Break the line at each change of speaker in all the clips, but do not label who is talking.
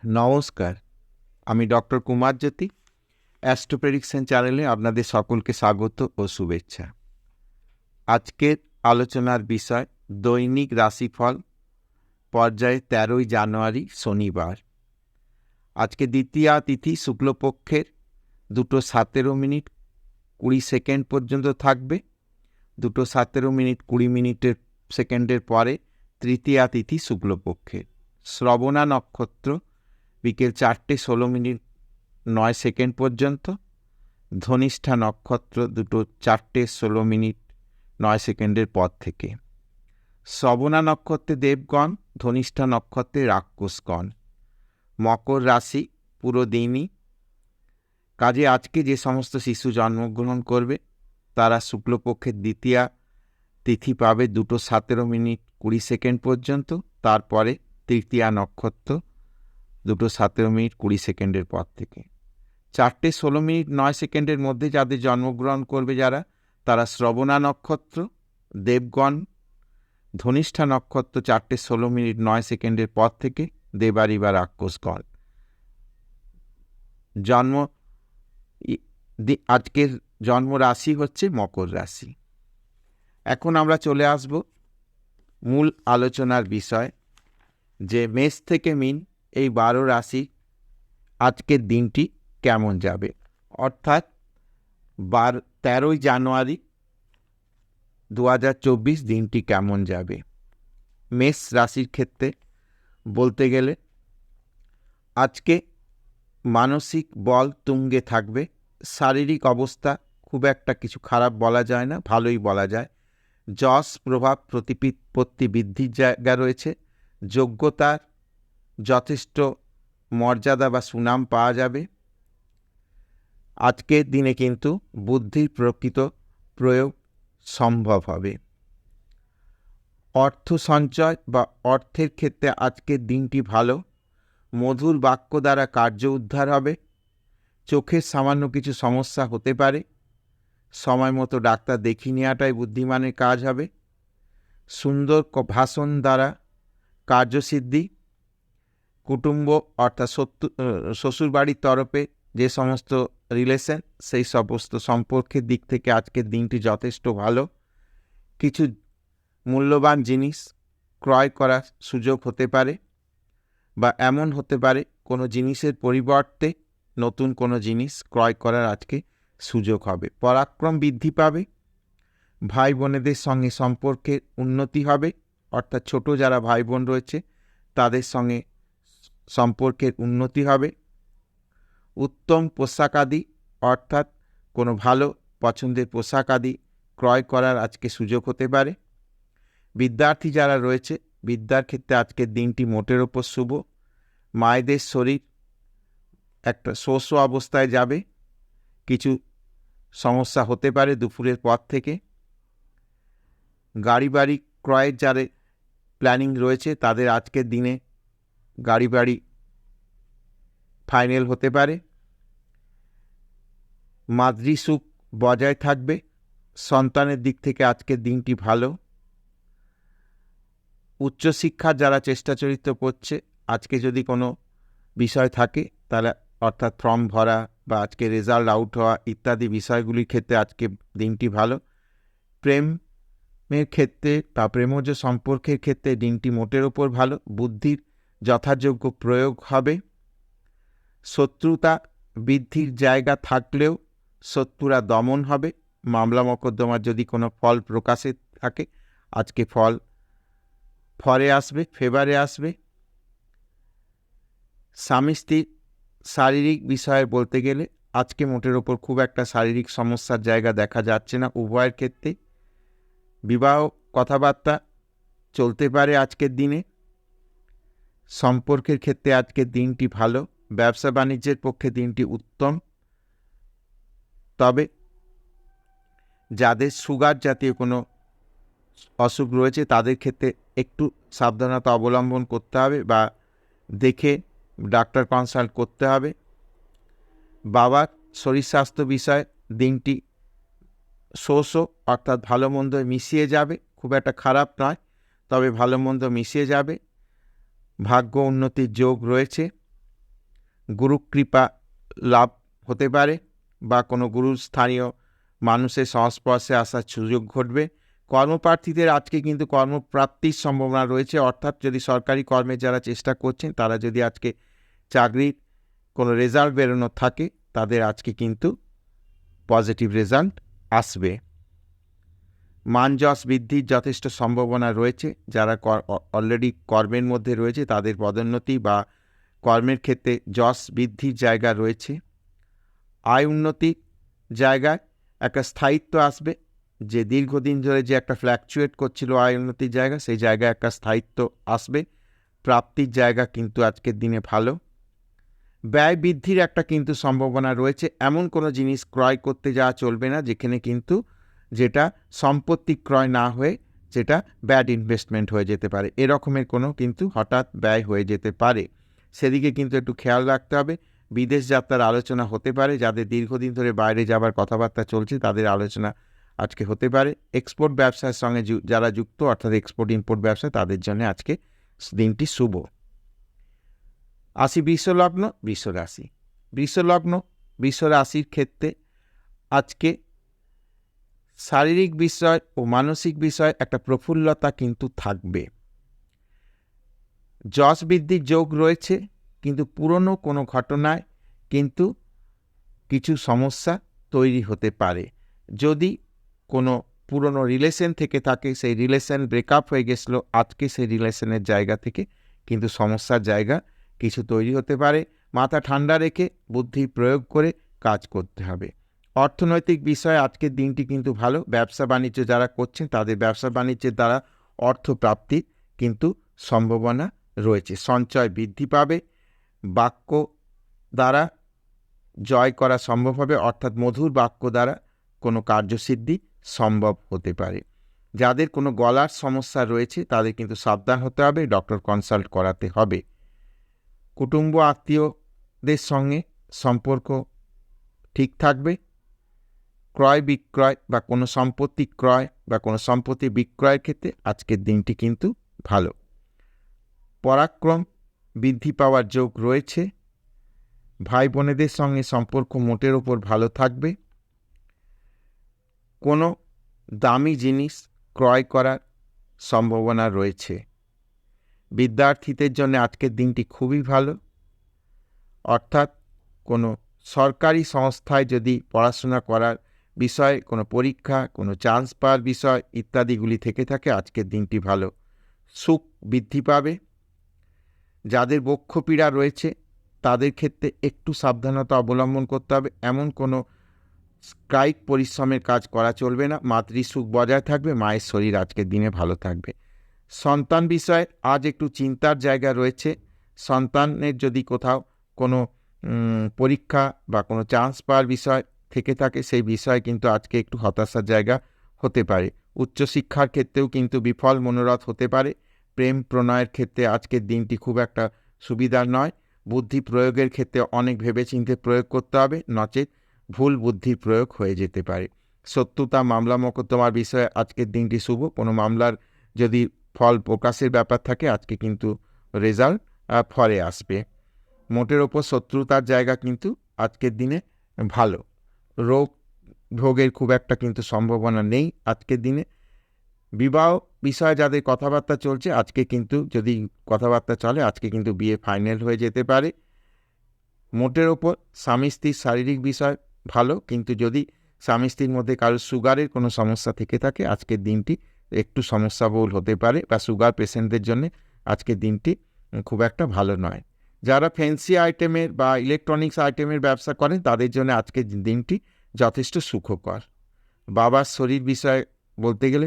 নমস্কার, আমি ডক্টর কুমার জ্যোতি। Astro prediction চ্যানেলে আপনাদের সকলকে স্বাগত ও শুভেচ্ছা। আজকের আলোচনার বিষয় দৈনিক রাশিফল পর্যায়ে 13ই জানুয়ারি শনিবার। আজকে দ্বিতীয়া তিথি শুক্লপক্ষের 2:17:20 পর্যন্ত থাকবে। 2:17:20 পরে তৃতীয়া তিথি শুক্লপক্ষের। শ্রবণা নক্ষত্র বিকেল 4:16:09 পর্যন্ত। ধনিষ্ঠা নক্ষত্র 4:16:09 পর থেকে। শ্রবণা নক্ষত্রে দেবগণ, ধনিষ্ঠা নক্ষত্রে রাক্ষসগণ। মকর রাশি পুরো দিনই। কাজে আজকে যে সমস্ত শিশু জন্মগ্রহণ করবে তারা শুক্লপক্ষের দ্বিতীয়া তিথি পাবে 2:17:20 পর্যন্ত। তারপরে তৃতীয়া নক্ষত্র 2:17:20 পর থেকে। 4:16:09 মধ্যে যাদের জন্মগ্রহণ করবে তারা শ্রবণা নক্ষত্র দেবগণ, ধনিষ্ঠা নক্ষত্র 4:16:09 পর থেকে দেবারি বা রাক্ষসগণ। আজকের জন্ম রাশি হচ্ছে মকর রাশি। এখন আমরা চলে আসব মূল আলোচনার বিষয়, যে মেষ থেকে মীন এই 12 রাশি আজকের দিনটি কেমন যাবে, অর্থাৎ 13ই জানুয়ারি 2024 দিনটি কেমন যাবে। মেষ রাশির ক্ষেত্রে বলতে গেলে আজকে মানসিক বল তুঙ্গে থাকবে। শারীরিক অবস্থা খুব একটা কিছু খারাপ বলা যায় না, ভালোই বলা যায়। যশ প্রভাব প্রতিপত্তি বৃদ্ধির জায়গা রয়েছে। যোগ্যতার যথেষ্ট মর্যাদা বা সুনাম পাওয়া যাবে। আজকের দিনে কিন্তু বুদ্ধির প্রকৃত প্রয়োগ সম্ভব হবে। অর্থ সঞ্চয় বা অর্থের ক্ষেত্রে আজকের দিনটি ভালো। মধুর বাক্য দ্বারা কার্য উদ্ধার হবে। চোখের সামান্য কিছু সমস্যা হতে পারে, সময় মতো ডাক্তার দেখিয়ে নেওয়াটাই বুদ্ধিমানের কাজ হবে। সুন্দর ভাষণ দ্বারা কার্যসিদ্ধি। কুটুম্ব অর্থাৎ শ্বশুরবাড়ির তরফে যে সমস্ত রিলেশন, সেই সমস্ত সম্পর্কের দিক থেকে আজকের দিনটি যথেষ্ট ভালো। কিছু মূল্যবান জিনিস ক্রয় করার সুযোগ হতে পারে, বা এমন হতে পারে কোনো জিনিসের পরিবর্তে নতুন কোনো জিনিস ক্রয় করার আজকে সুযোগ হবে। পরাক্রম বৃদ্ধি পাবে। ভাই বোনেদের সঙ্গে সম্পর্কের উন্নতি হবে, অর্থাৎ ছোট যারা ভাই বোন রয়েছে তাদের সঙ্গে সম্পর্কের উন্নতি হবে। উত্তম পোশাক আদি, অর্থাৎ কোনো ভালো পছন্দের পোশাক আদি ক্রয় করার আজকে সুযোগ হতে পারে। বিদ্যার্থী যারা রয়েছে বিদ্যার ক্ষেত্রে আজকের দিনটি মোটের ওপর শুভ। মায়েদের শরীর একটা শোষ অবস্থায় যাবে, কিছু সমস্যা হতে পারে দুপুরের পর থেকে। গাড়ি বাড়ি ক্রয়ের যাদের প্ল্যানিং রয়েছে তাদের আজকের দিনে গাড়ি বাড়ি ফাইনাল হতে পারে। মাতৃসুখ বজায় থাকবে। সন্তানের দিক থেকে আজকের দিনটি ভালো। উচ্চশিক্ষার যারা চেষ্টা চরিত্র করছে, আজকে যদি কোনো বিষয় থাকে তাহলে, অর্থাৎ ফর্ম ভরা বা আজকে রেজাল্ট আউট হওয়া ইত্যাদি বিষয়গুলির ক্ষেত্রে আজকে দিনটি ভালো। প্রেমের ক্ষেত্রে বা প্রেমজ সম্পর্কের ক্ষেত্রে দিনটি মোটের ওপর ভালো। বুদ্ধির যথাযোগ্য প্রয়োগ হবে। শত্রুতা বৃদ্ধির জায়গা থাকলেও শত্রুরা দমন হবে। মামলা মোকদ্দমার যদি কোনো ফল প্রকাশে থাকে আজকে ফল ফরে আসবে, ফেভারে আসবে। স্বামী স্ত্রীর শারীরিক বিষয়ে বলতে গেলে আজকে মোটের ওপর খুব একটা শারীরিক সমস্যার জায়গা দেখা যাচ্ছে না উভয়ের ক্ষেত্রে। বিবাহ কথাবার্তা চলতে পারে আজকের দিনে। সম্পর্কের ক্ষেত্রে আজকের দিনটি ভালো। ব্যবসা বাণিজ্যের পক্ষে দিনটি উত্তম। তবে যাদের সুগার জাতীয় কোনো অসুখ রয়েছে তাদের ক্ষেত্রে একটু সাবধানতা অবলম্বন করতে হবে, বা দেখে ডাক্তার কনসাল্ট করতে হবে। বাবার শরীর স্বাস্থ্য বিষয়ে দিনটি অর্থাৎ ভালো মন্দ মিশিয়ে যাবে, খুব একটা খারাপ নয়, তবে ভালো মন্দ মিশিয়ে যাবে। ভাগ্য উন্নতির যোগ রয়েছে। গুরুকৃপা লাভ হতে পারে বা কোনো গুরুস্থানীয় মানুষের সংস্পর্শে আসার সুযোগ ঘটবে। কর্মপ্রার্থীদের আজকে কিন্তু কর্মপ্রাপ্তির সম্ভাবনা রয়েছে, অর্থাৎ যদি সরকারি কর্মে যারা চেষ্টা করছেন তারা যদি আজকে চাকরির কোনো রেজাল্ট বেরোনো থাকে তাদের আজকে কিন্তু পজিটিভ রেজাল্ট আসবে। মান যশ বৃদ্ধির যথেষ্ট সম্ভাবনা রয়েছে। যারা অলরেডি কর্মের মধ্যে রয়েছে তাদের পদোন্নতি বা কর্মের ক্ষেত্রে যশ বৃদ্ধির জায়গা রয়েছে। আয় উন্নতির জায়গায় একটা স্থায়িত্ব আসবে, যে দীর্ঘদিন ধরে যে একটা ফ্ল্যাকচুয়েট করছিল আয় উন্নতির জায়গা, সেই জায়গায় একটা স্থায়িত্ব আসবে। প্রাপ্তির জায়গা কিন্তু আজকের দিনে ভালো। ব্যয় বৃদ্ধির একটা কিন্তু সম্ভাবনা রয়েছে। এমন কোনো জিনিস ক্রয় করতে যাওয়া চলবে না যেখানে কিন্তু যেটা সম্পত্তি ক্রয় না হয়ে যেটা ব্যাড ইনভেস্টমেন্ট হয়ে যেতে পারে, এরকমের কোনো কিন্তু হঠাৎ ব্যয় হয়ে যেতে পারে, সেদিকে কিন্তু একটু খেয়াল রাখতে হবে। বিদেশ যাত্রার আলোচনা হতে পারে, যাদের দীর্ঘদিন ধরে বাইরে যাবার কথাবার্তা চলছে তাদের আলোচনা আজকে হতে পারে। এক্সপোর্ট ব্যবসার সঙ্গে যারা যুক্ত, অর্থাৎ এক্সপোর্ট ইম্পোর্ট ব্যবসা, তাদের জন্য আজকে দিনটি শুভ। আসি বৃষলগ্ন, বৃষরাশি। বৃষলগ্ন, বৃষরাশির ক্ষেত্রে আজকে শারীরিক বিষয় ও মানসিক বিষয় একটা প্রফুল্লতা কিন্তু থাকবে। যশ বৃদ্ধির যোগ রয়েছে, কিন্তু পুরনো কোনো ঘটনায় কিন্তু কিছু সমস্যা তৈরি হতে পারে। যদি কোনো পুরনো রিলেশন থেকে থাকে, সেই রিলেশন ব্রেকআপ হয়ে গেছিলো, আজকে সেই রিলেশনের জায়গা থেকে কিন্তু সমস্যার জায়গা কিছু তৈরি হতে পারে। মাথা ঠান্ডা রেখে বুদ্ধি প্রয়োগ করে কাজ করতে হবে। অর্থনৈতিক বিষয়ে আজকের দিনটি কিন্তু ভালো। ব্যবসা বাণিজ্য যারা করছেন তাদের ব্যবসা বাণিজ্যের দ্বারা অর্থপ্রাপ্তির কিন্তু সম্ভাবনা রয়েছে। সঞ্চয় বৃদ্ধি পাবে। বাক্য দ্বারা জয় করা সম্ভব হবে, অর্থাৎ মধুর বাক্য দ্বারা কোনো কার্যসিদ্ধি সম্ভব হতে পারে। যাদের কোনো গলার সমস্যা রয়েছে তাদের কিন্তু সাবধান হতে হবে, ডক্টর কনসাল্ট করাতে হবে। কুটুম্ব আত্মীয়দের সঙ্গে সম্পর্ক ঠিক থাকবে। ক্রয় বিক্রয় বা কোনো সম্পত্তি ক্রয় বা কোনো সম্পত্তি বিক্রয়ের ক্ষেত্রে আজকের দিনটি কিন্তু ভালো। পরাক্রম বৃদ্ধি পাওয়ার যোগ রয়েছে। ভাই বোনেদের সঙ্গে সম্পর্ক মোটের ওপর ভালো থাকবে। কোনো দামি জিনিস ক্রয় করার সম্ভাবনা রয়েছে। বিদ্যার্থীদের জন্য আজকের দিনটি খুবই ভালো, অর্থাৎ কোনো সরকারি সংস্থায় যদি পড়াশোনা করার বিষয়, কোনো পরীক্ষা, কোনো চান্স পাওয়ার বিষয় ইত্যাদিগুলি থেকে থাকে, আজকের দিনটি ভালো। সুখ বৃদ্ধি পাবে। যাদের বক্ষপীড়া রয়েছে তাদের ক্ষেত্রে একটু সাবধানতা অবলম্বন করতে হবে। এমন কোনো কায়িক পরিশ্রমের কাজ করা চলবে না। মাতৃসুখ বজায় থাকবে। মায়ের শরীর আজকের দিনে ভালো থাকবে। সন্তান বিষয়ে আজ একটু চিন্তার জায়গা রয়েছে। সন্তানের যদি কোথাও কোনো পরীক্ষা বা কোনো চান্স পাওয়ার বিষয় থেকে থাকে, সেই বিষয়ে কিন্তু আজকে একটু হতাশার জায়গা হতে পারে। উচ্চশিক্ষার ক্ষেত্রেও কিন্তু বিফল মনোরথ হতে পারে। প্রেম প্রণয়ের ক্ষেত্রে আজকের দিনটি খুব একটা সুবিধার নয়। বুদ্ধি প্রয়োগের ক্ষেত্রে অনেক ভেবেচিন্তে প্রয়োগ করতে হবে, নচেত ভুল বুদ্ধির প্রয়োগ হয়ে যেতে পারে। শত্রুতা মামলা মোকদ্দমার বিষয়ে আজকের দিনটি শুভ। কোনো মামলার যদি ফল প্রকাশের ব্যাপার থাকে আজকে কিন্তু রেজাল্ট ফলে আসবে। মোটের ওপর শত্রুতার জায়গা কিন্তু আজকের দিনে ভালো। রোগ ভোগের খুব একটা কিন্তু সম্ভাবনা নেই আজকের দিনে। বিবাহ বিষয়ে যাদের কথাবার্তা চলছে আজকে কিন্তু, যদি কথাবার্তা চলে, আজকে কিন্তু বিয়ে ফাইনাল হয়ে যেতে পারে। মোটের ওপর স্বামী স্ত্রীর শারীরিক বিষয় ভালো, কিন্তু যদি স্বামী স্ত্রীর মধ্যে কারো সুগারের কোনো সমস্যা থেকে থাকে আজকের দিনটি একটু সমস্যাবহুল হতে পারে, বা সুগার পেশেন্টদের জন্য আজকের দিনটি খুব একটা ভালো নয়। যারা ফ্যান্সি আইটেমের বা ইলেকট্রনিক্স আইটেমের ব্যবসা করেন তাদের জন্য আজকের দিনটি যথেষ্ট সুখকর। বাবার শরীর বিষয়ে বলতে গেলে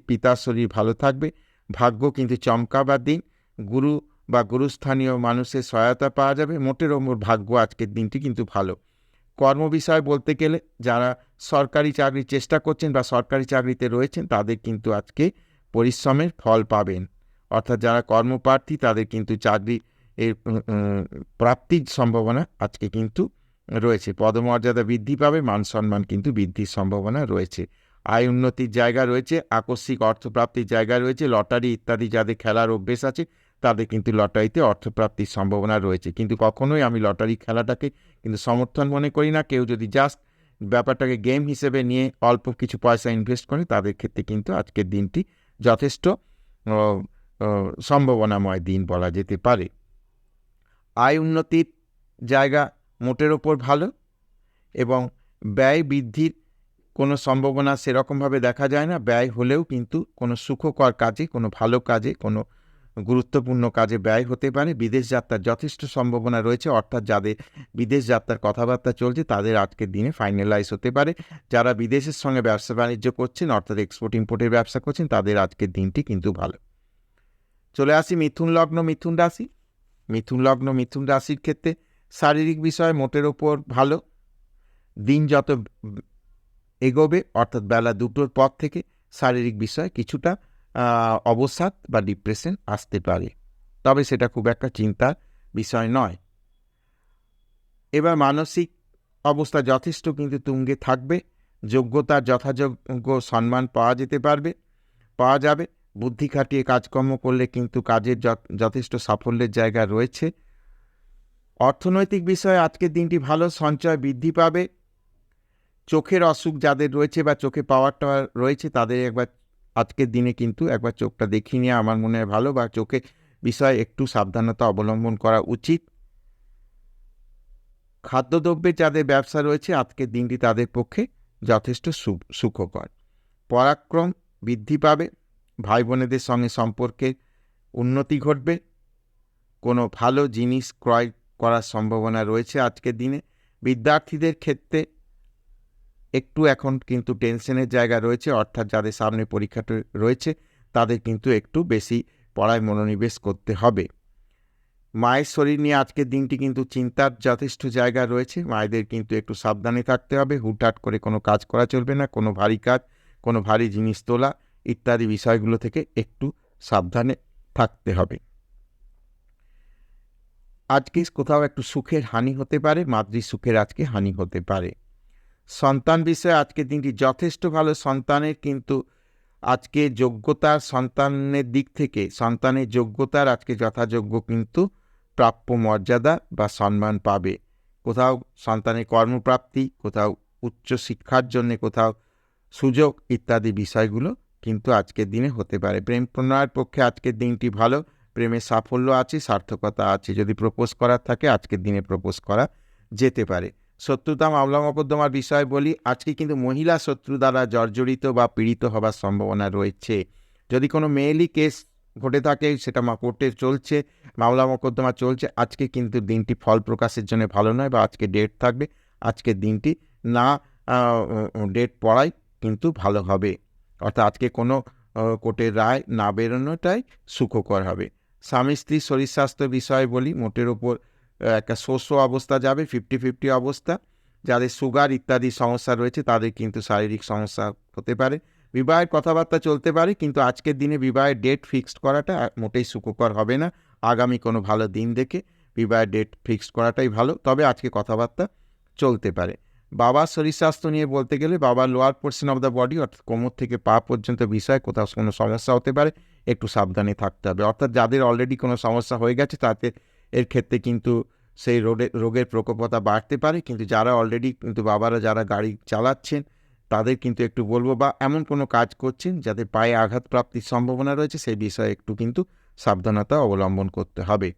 পিতার শরীর ভালো থাকবে। ভাগ্য কিন্তু চমকাবার দিন। গুরু বা গুরুস্থানীয় মানুষের সহায়তা পাওয়া যাবে। মোটের ওপর ভাগ্য আজকের দিনটি কিন্তু ভালো। কর্ম বিষয় বলতে গেলে যারা সরকারি চাকরির চেষ্টা করছেন বা সরকারি চাকরিতে রয়েছেন তাদের কিন্তু আজকে পরিশ্রমের ফল পাবেন। অর্থাৎ যারা কর্মপ্রার্থী তাদের কিন্তু চাকরি এর প্রাপ্তির সম্ভাবনা আজকে কিন্তু রয়েছে। পদমর্যাদা বৃদ্ধি পাবে। মান সম্মান কিন্তু বৃদ্ধির সম্ভাবনা রয়েছে। আয় উন্নতির জায়গা রয়েছে। আকস্মিক অর্থপ্রাপ্তির জায়গা রয়েছে। লটারি ইত্যাদি যাদের খেলার অভ্যেস আছে তাদের কিন্তু লটারিতে অর্থপ্রাপ্তির সম্ভাবনা রয়েছে। কিন্তু কখনোই আমি লটারি খেলাটাকে কিন্তু সমর্থন মনে করি না। কেউ যদি জাস্ট ব্যাপারটাকে গেম হিসেবে নিয়ে অল্প কিছু পয়সা ইনভেস্ট করে, তাদের ক্ষেত্রে কিন্তু আজকের দিনটি যথেষ্ট সম্ভাবনাময় দিন বলা যেতে পারে। আয় উন্নতির জায়গা মোটের ওপর ভালো, এবং ব্যয় বৃদ্ধির কোনো সম্ভাবনা সেরকমভাবে দেখা যায় না। ব্যয় হলেও কিন্তু কোনো সুখকর কাজে, কোনো ভালো কাজে, কোনো গুরুত্বপূর্ণ কাজে ব্যয় হতে পারে। বিদেশ যাত্রার যথেষ্ট সম্ভাবনা রয়েছে, অর্থাৎ যাদের বিদেশ যাত্রার কথাবার্তা চলছে তাদের আজকের দিনে ফাইনালাইজ হতে পারে। যারা বিদেশের সঙ্গে ব্যবসা বাণিজ্য করছেন, অর্থাৎ এক্সপোর্ট ইম্পোর্টের ব্যবসা করছেন, তাদের আজকের দিনটি কিন্তু ভালো। চলে আসি মিথুন লগ্ন মিথুন রাশি। মিথুন লগ্ন মিথুন রাশির ক্ষেত্রে শারীরিক বিষয় মোটের ওপর ভালো। দিন যত এগোবে, অর্থাৎ বেলা 2টোর পর থেকে শারীরিক বিষয় কিছুটা অবসাদ বা ডিপ্রেশন আসতে পারে, তবে সেটা খুব একটা চিন্তার বিষয় নয়। এবার মানসিক অবস্থা যথেষ্ট কিন্তু তুঙ্গে থাকবে। যোগ্যতার যথাযোগ্য সম্মান পাওয়া যাবে। বুদ্ধি খাটিয়ে কাজকর্ম করলে কিন্তু কাজের যথেষ্ট সাফল্যের জায়গা রয়েছে। অর্থনৈতিক বিষয়ে আজকের দিনটি ভালো, সঞ্চয় বৃদ্ধি পাবে। চোখের অসুখ যাদের রয়েছে বা চোখে পাওয়ারটা রয়েছে, তাদের একবার আজকের দিনে কিন্তু একবার চোখটা দেখিয়ে নিয়ে আমার মনে হয় ভালো, বা চোখে বিষয়ে একটু সাবধানতা অবলম্বন করা উচিত। খাদ্যদ্রব্যের যাদের ব্যবসা রয়েছে, আজকের দিনটি তাদের পক্ষে যথেষ্ট সুখকর। পরাক্রম বৃদ্ধি পাবে। ভাই বোনেদের সঙ্গে সম্পর্কের উন্নতি ঘটবে। কোনো ভালো জিনিস ক্রয় করার সম্ভাবনা রয়েছে আজকের দিনে। বিদ্যার্থীদের ক্ষেত্রে একটু এখন কিন্তু টেনশনের জায়গা রয়েছে, অর্থাৎ যাদের সামনে পরীক্ষাটা রয়েছে তাদের কিন্তু একটু বেশি পড়ায় মনোনিবেশ করতে হবে। মায়ের শরীর নিয়ে আজকের দিনটি কিন্তু চিন্তার যথেষ্ট জায়গা রয়েছে। মায়েদের কিন্তু একটু সাবধানে থাকতে হবে। হুটহাট করে কোনো কাজ করা চলবে না। কোনো ভারী কাজ, কোনো ভারী জিনিস তোলা ইত্যাদি বিষয়গুলো থেকে একটু সাবধানে থাকতে হবে। আজকে কোথাও একটু সুখের হানি হতে পারে, মাতৃ সুখের আজকে হানি হতে পারে। সন্তান বিষয়ে আজকের দিনটি যথেষ্ট ভালো। সন্তানের কিন্তু আজকে যোগ্যতার, সন্তানের দিক থেকে সন্তানের যোগ্যতার আজকে যথাযোগ্য কিন্তু প্রাপ্য মর্যাদা বা সম্মান পাবে। কোথাও সন্তানের কর্মপ্রাপ্তি, কোথাও উচ্চ শিক্ষার জন্যে কোথাও সুযোগ ইত্যাদি বিষয়গুলো কিন্তু আজকের দিনে হতে পারে। প্রেম প্রণয়ের পক্ষে আজকের দিনটি ভালো। প্রেমের সাফল্য আছে, সার্থকতা আছে। যদি প্রপোজ করার থাকে আজকের দিনে প্রপোজ করা যেতে পারে। শত্রুতা মামলা মোকদ্দমার বিষয় বলি, আজকে কিন্তু মহিলা শত্রু দ্বারা জর্জরিত বা পীড়িত হবার সম্ভাবনা রয়েছে। যদি কোনো মেয়েলি কেস ঘটে থাকে, সেটা কোর্টে চলছে, মামলা মোকদ্দমা চলছে, আজকে কিন্তু দিনটি ফল প্রকাশের জন্য ভালো নয়, বা আজকে ডেট থাকবে। আজকের দিনটি না ডেট পড়াই কিন্তু ভালো হবে, অর্থাৎ আজকে কোনো কোর্টের রায় না বেরোনোটাই সুখকর হবে। স্বামী স্ত্রীর শরীর স্বাস্থ্য বিষয় বলি, মোটের ওপর একটা শোষ অবস্থা যাবে, 50-50 অবস্থা। যাদের সুগার ইত্যাদি সমস্যা রয়েছে তাদের কিন্তু শারীরিক সমস্যা হতে পারে। বিবাহের কথাবার্তা চলতে পারে, কিন্তু আজকের দিনে বিবাহের ডেট ফিক্সড করাটা মোটেই সুখকর হবে না। আগামী কোনো ভালো দিন দেখে বিবাহের ডেট ফিক্সড করাটাই ভালো, তবে আজকে কথাবার্তা চলতে পারে। বাবার শরীর স্বাস্থ্য নিয়ে বলতে গেলে, বাবার lower portion of the body, অর্থাৎ কোমর থেকে পা পর্যন্ত বিষয় কোথাও কোনো সমস্যা হতে পারে, একটু সাবধানে থাকতে হবে। অর্থাৎ যাদের অলরেডি কোনো সমস্যা হয়ে গেছে তাদের এর ক্ষেত্রে কিন্তু সেই রোগের প্রকোপতা বাড়তে পারে। কিন্তু যারা অলরেডি কিন্তু বাবারা যারা গাড়ি চালাচ্ছেন তাদের কিন্তু একটু বলবো, বা এমন কোনো কাজ করছেন যাদের পায়ে আঘাতপ্রাপ্তির সম্ভাবনা রয়েছে, সেই বিষয়ে একটু কিন্তু সাবধানতা অবলম্বন করতে হবে।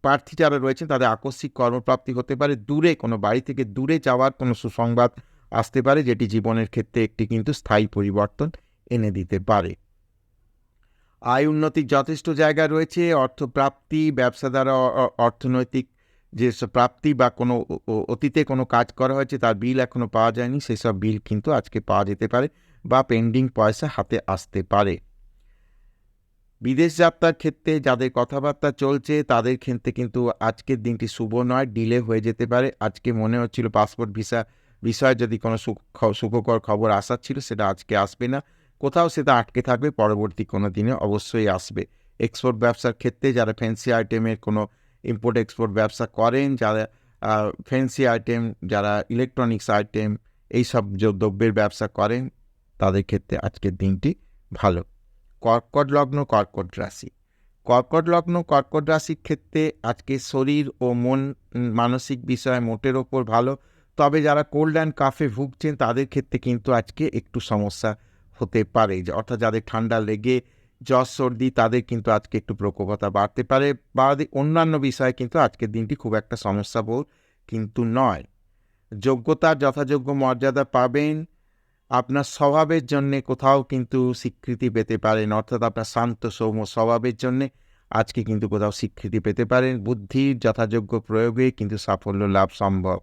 প্রার্থী যারা রয়েছেন তাদের আকস্মিক কর্মপ্রাপ্তি হতে পারে। দূরে কোনো বাড়ি থেকে দূরে যাওয়ার কোনো সুসংবাদ আসতে পারে, যেটি জীবনের ক্ষেত্রে একটি কিন্তু স্থায়ী পরিবর্তন এনে দিতে পারে। আয় উন্নতির যথেষ্ট জায়গা রয়েছে। অর্থপ্রাপ্তি, ব্যবসা দ্বারা অর্থনৈতিক যে প্রাপ্তি, বা কোনো অতীতে কোনো কাজ করা হয়েছে তার বিল এখনও পাওয়া যায়নি, সেসব বিল কিন্তু আজকে পাওয়া যেতে পারে, বা পেন্ডিং পয়সা হাতে আসতে পারে। বিদেশ যাত্রার ক্ষেত্রে যাদের কথাবার্তা চলছে তাদের ক্ষেত্রে কিন্তু আজকের দিনটি শুভ নয়, ডিলে হয়ে যেতে পারে। আজকে মনে হচ্ছিল পাসপোর্ট ভিসা বিষয়ে যদি কোনো সুখকর খবর আসার ছিল, সেটা আজকে আসবে না। কোথাও সেটা আটকে থাকবে, পরবর্তী কোনো দিনে অবশ্যই আসবে। এক্সপোর্ট ব্যবসার ক্ষেত্রে যারা ফ্যান্সি আইটেমের কোনো ইম্পোর্ট এক্সপোর্ট ব্যবসা করেন, যারা ফ্যান্সি আইটেম, যারা ইলেকট্রনিক্স আইটেম, এইসব যে দ্রব্যের ব্যবসা করেন তাদের ক্ষেত্রে আজকের দিনটি ভালো। কর্কট লগ্ন কর্কট রাশি। কর্কট লগ্ন কর্কট রাশির ক্ষেত্রে আজকে শরীর ও মন মানসিক বিষয় মোটের ওপর ভালো, তবে যারা কোল্ড অ্যান্ড কাফে ভুগছেন তাদের ক্ষেত্রে কিন্তু আজকে একটু সমস্যা হতে পারে, অর্থাৎ যাদের ঠান্ডা লেগে জ্বর সর্দি তাদের কিন্তু আজকে একটু প্রকোপতা বাড়তে পারে, বা অন্যান্য বিষয়ে কিন্তু আজকের দিনটি খুব একটা সমস্যাবোধ কিন্তু নয়। যোগ্যতার যথাযোগ্য মর্যাদা পাবেন, আপনার স্বভাবের জন্যে কোথাও কিন্তু স্বীকৃতি পেতে পারেন, অর্থাৎ আপনার শান্ত সৌম্য স্বভাবের জন্যে আজকে কিন্তু কোথাও স্বীকৃতি পেতে পারেন। বুদ্ধির যথাযোগ্য প্রয়োগে কিন্তু সাফল্য লাভ সম্ভব।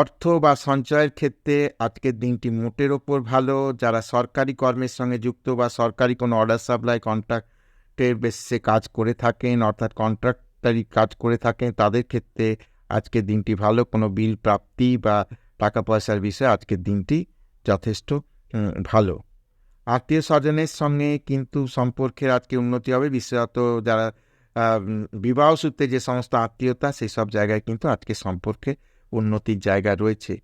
অর্থ বা সঞ্চয়ের ক্ষেত্রে আজকের দিনটি মোটের ওপর ভালো। যারা সরকারি কর্মের সঙ্গে যুক্ত বা সরকারি কোনো অর্ডার সাপ্লাই কন্ট্রাক্টের বেসিসে কাজ করে থাকেন, অর্থাৎ কন্ট্রাক্টারি কাজ করে থাকেন, তাদের ক্ষেত্রে আজকের দিনটি ভালো। কোনো বিল প্রাপ্তি বা টাকা পয়সার বিষয়ে আজকের দিনটি যথেষ্ট ভালো। আত্মীয় স্বজনের সঙ্গে কিন্তু সম্পর্কের আজকে উন্নতি হবে, বিশেষত যারা বিবাহ সূত্রে যে সমস্ত আত্মীয়তা সেই সব জায়গায় কিন্তু আজকে সম্পর্কে উন্নতির জায়গা রয়েছে।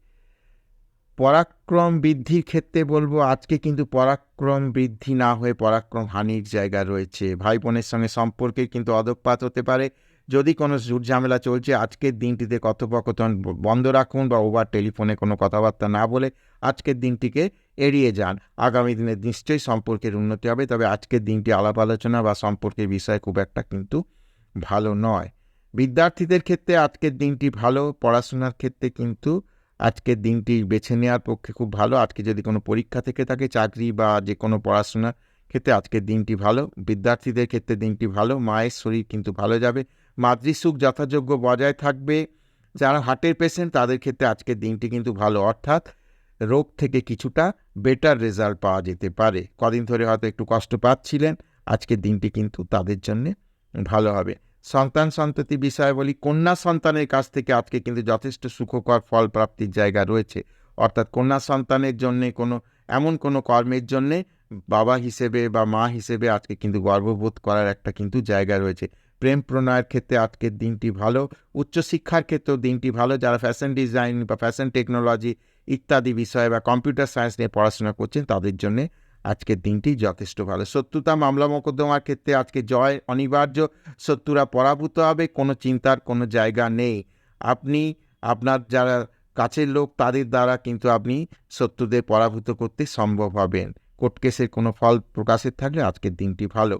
পরাক্রম বৃদ্ধির ক্ষেত্রে বলবো আজকে কিন্তু পরাক্রম বৃদ্ধি না হয়ে পরাক্রম হানির জায়গা রয়েছে। ভাই বোনের সঙ্গে সম্পর্কে কিন্তু অধঃপাত হতে পারে। যদি কোনো ঝুট ঝামেলা চলছে আজকের দিনটিতে কথোপকথন বন্ধ রাখুন বা ওভার টেলিফোনে কোনো কথাবার্তা না বলে আজকের দিনটিকে এড়িয়ে যান। আগামী দিনে নিশ্চয়ই সম্পর্কের উন্নতি হবে, তবে আজকের দিনটি আলাপ আলোচনা বা সম্পর্কের বিষয় খুব একটা কিন্তু ভালো নয়। বিদ্যার্থীদের ক্ষেত্রে আজকের দিনটি ভালো, পড়াশোনার ক্ষেত্রে কিন্তু আজকের দিনটি বেছে নেওয়ার পক্ষে খুব ভালো। আজকে যদি কোনো পরীক্ষা থেকে থাকে, চাকরি বা যে কোনো পড়াশোনার ক্ষেত্রে আজকের দিনটি ভালো। বিদ্যার্থীদের ক্ষেত্রে দিনটি ভালো, মায়ের শরীর কিন্তু ভালো যাবে, মাতৃসুখ যথাযোগ্য বজায় থাকবে। যারা হার্টের পেশেন্ট তাদের ক্ষেত্রে আজকের দিনটি কিন্তু ভালো, অর্থাৎ রোগ থেকে কিছুটা বেটার রেজাল্ট পাওয়া যেতে পারে। কদিন ধরে হয়তো একটু কষ্ট পাচ্ছিলেন, আজকের দিনটি কিন্তু তাদের জন্যে ভালো হবে। সন্তান সন্ততি বিষয়ে বলি, কন্যা সন্তানের কাছ থেকে আজকে কিন্তু যথেষ্ট সুখকর ফল প্রাপ্তির জায়গা রয়েছে, অর্থাৎ কন্যা সন্তানের জন্যে এমন কোনো কর্মের জন্যে বাবা হিসেবে বা মা হিসেবে আজকে কিন্তু গর্ববোধ করার একটা কিন্তু জায়গা রয়েছে। প্রেম প্রণয়ের ক্ষেত্রে আজকের দিনটি ভালো। উচ্চশিক্ষার ক্ষেত্রেও দিনটি ভালো। যারা ফ্যাশন ডিজাইন বা ফ্যাশন টেকনোলজি ইত্যাদি বিষয়ে বা কম্পিউটার সায়েন্স নিয়ে পড়াশোনা করছেন তাদের জন্যে আজকের দিনটি যথেষ্ট ভালো। শত্রুতা মামলা মোকদ্দমার ক্ষেত্রে আজকে জয় অনিবার্য, শত্রুরা পরাভূত হবে, কোনো চিন্তার কোনো জায়গা নেই। আপনি আপনার যারা কাছের লোক তাদের দ্বারা কিন্তু আপনি শত্রুদের পরাভূত করতে সম্ভব হবেন। কোর্ট কেসের কোনো ফল প্রকাশের থাকলে আজকের দিনটি ভালো।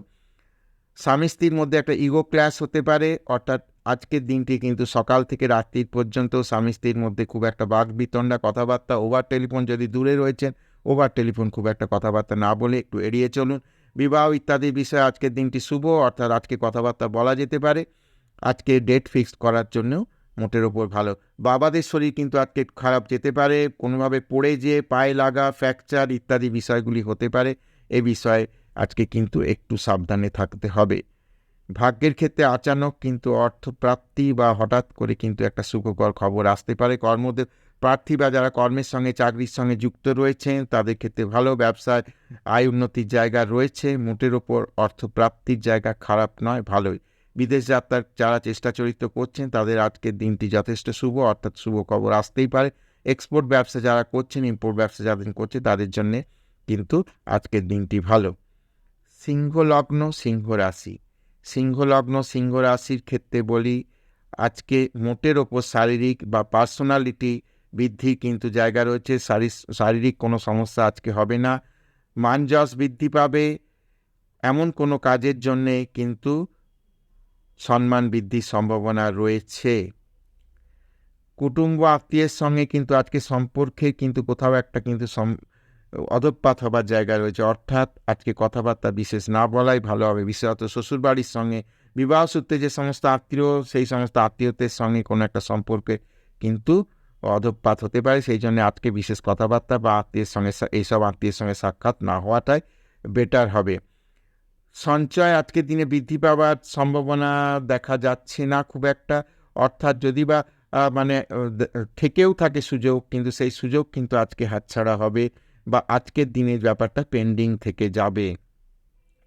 স্বামী স্ত্রীর মধ্যে একটা ইগো ক্ল্যাশ হতে পারে, অর্থাৎ আজকের দিনটি কিন্তু সকাল থেকে রাত্রির পর্যন্ত স্বামী স্ত্রীর মধ্যে খুব একটা বাকবিতণ্ডা, কথাবার্তা, ওভার টেলিফোন যদি দূরে রয়েছেন ওভার টেলিফোন খুব একটা কথাবার্তা না বলে একটু এড়িয়ে চলুন। বিবাহ ইত্যাদি বিষয়ে আজকের দিনটি শুভ, অর্থাৎ আজকে কথাবার্তা বলা যেতে পারে। আজকে ডেট ফিক্সড করার জন্যও মোটের ওপর ভালো। বাবাদের শরীর কিন্তু আজকে খারাপ যেতে পারে, কোনোভাবে পড়ে যেয়ে পায়ে লাগা, ফ্র্যাকচার ইত্যাদি বিষয়গুলি হতে পারে, এ বিষয়ে আজকে কিন্তু একটু সাবধানে থাকতে হবে। ভাগ্যের ক্ষেত্রে আচানক কিন্তু অর্থপ্রাপ্তি বা হঠাৎ করে কিন্তু একটা সুখকর খবর আসতে পারে। প্রার্থী বা যারা কর্মের সঙ্গে চাকরির সঙ্গে যুক্ত রয়েছেন তাদের ক্ষেত্রে ভালো, ব্যবসায় আয় উন্নতির জায়গা রয়েছে, মোটের ওপর অর্থপ্রাপ্তির জায়গা খারাপ নয়, ভালোই। বিদেশ যাত্রার যারা চেষ্টা চরিত্র করছেন তাদের আজকের দিনটি যথেষ্ট শুভ, অর্থাৎ শুভ খবর আসতেই পারে। এক্সপোর্ট ব্যবসা যারা করছেন, ইম্পোর্ট ব্যবসা যারা করছেন তাদের জন্যে কিন্তু আজকের দিনটি ভালো। সিংহ লগ্ন সিংহ রাশি, সিংহ লগ্ন সিংহ রাশির ক্ষেত্রে বলি আজকে মোটের ওপর শারীরিক বা পার্সোনালিটি বৃদ্ধির কিন্তু জায়গা রয়েছে। শারীরিক কোনো সমস্যা আজকে হবে না। মান যশ বৃদ্ধি পাবে, এমন কোনো কাজের জন্যে কিন্তু সম্মান বৃদ্ধির সম্ভাবনা রয়েছে। কুটুম্ব আত্মীয়ের সঙ্গে কিন্তু আজকে সম্পর্কে কিন্তু কোথাও একটা কিন্তু অধঃপাত হবার জায়গা রয়েছে, অর্থাৎ আজকে কথাবার্তা বিশেষ না বলাই ভালো হবে। বিশেষত শ্বশুরবাড়ির সঙ্গে বিবাহ সূত্রে যে সমস্ত আত্মীয় সেই সমস্ত আত্মীয়দের সঙ্গে কোনো একটা সম্পর্কে কিন্তু অধঃপাত হতে পারে, সেই জন্য আজকে বিশেষ কথাবার্তা বা আত্মীয়ের সঙ্গে এইসব আত্মীয়ের সঙ্গে সাক্ষাৎ না হওয়াটাই বেটার হবে। সঞ্চয় আজকের দিনে বৃদ্ধি পাওয়ার সম্ভাবনা দেখা যাচ্ছে না খুব একটা, অর্থাৎ যদি বা থেকেও থাকে সুযোগ, কিন্তু সেই সুযোগ কিন্তু আজকে হাতছাড়া হবে বা আজকের দিনের ব্যাপারটা পেন্ডিং থেকে যাবে।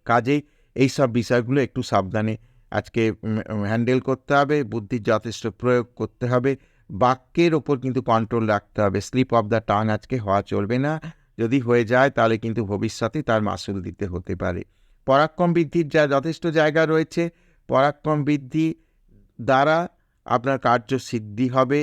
কাজেই এইসব বিষয়গুলো একটু সাবধানে আজকে হ্যান্ডেল করতে হবে, বুদ্ধির যথেষ্ট প্রয়োগ করতে হবে, বাক্যের ওপর কিন্তু কন্ট্রোল রাখতে হবে। স্লিপ অফ দ্য টাং আজকে হওয়া চলবে না, যদি হয়ে যায় তাহলে কিন্তু ভবিষ্যতে তার মাসুল দিতে হতে পারে। পরাক্রম বৃদ্ধির যা যথেষ্ট জায়গা রয়েছে। পরাক্রম বৃদ্ধি দ্বারা আপনার কার্যসিদ্ধি হবে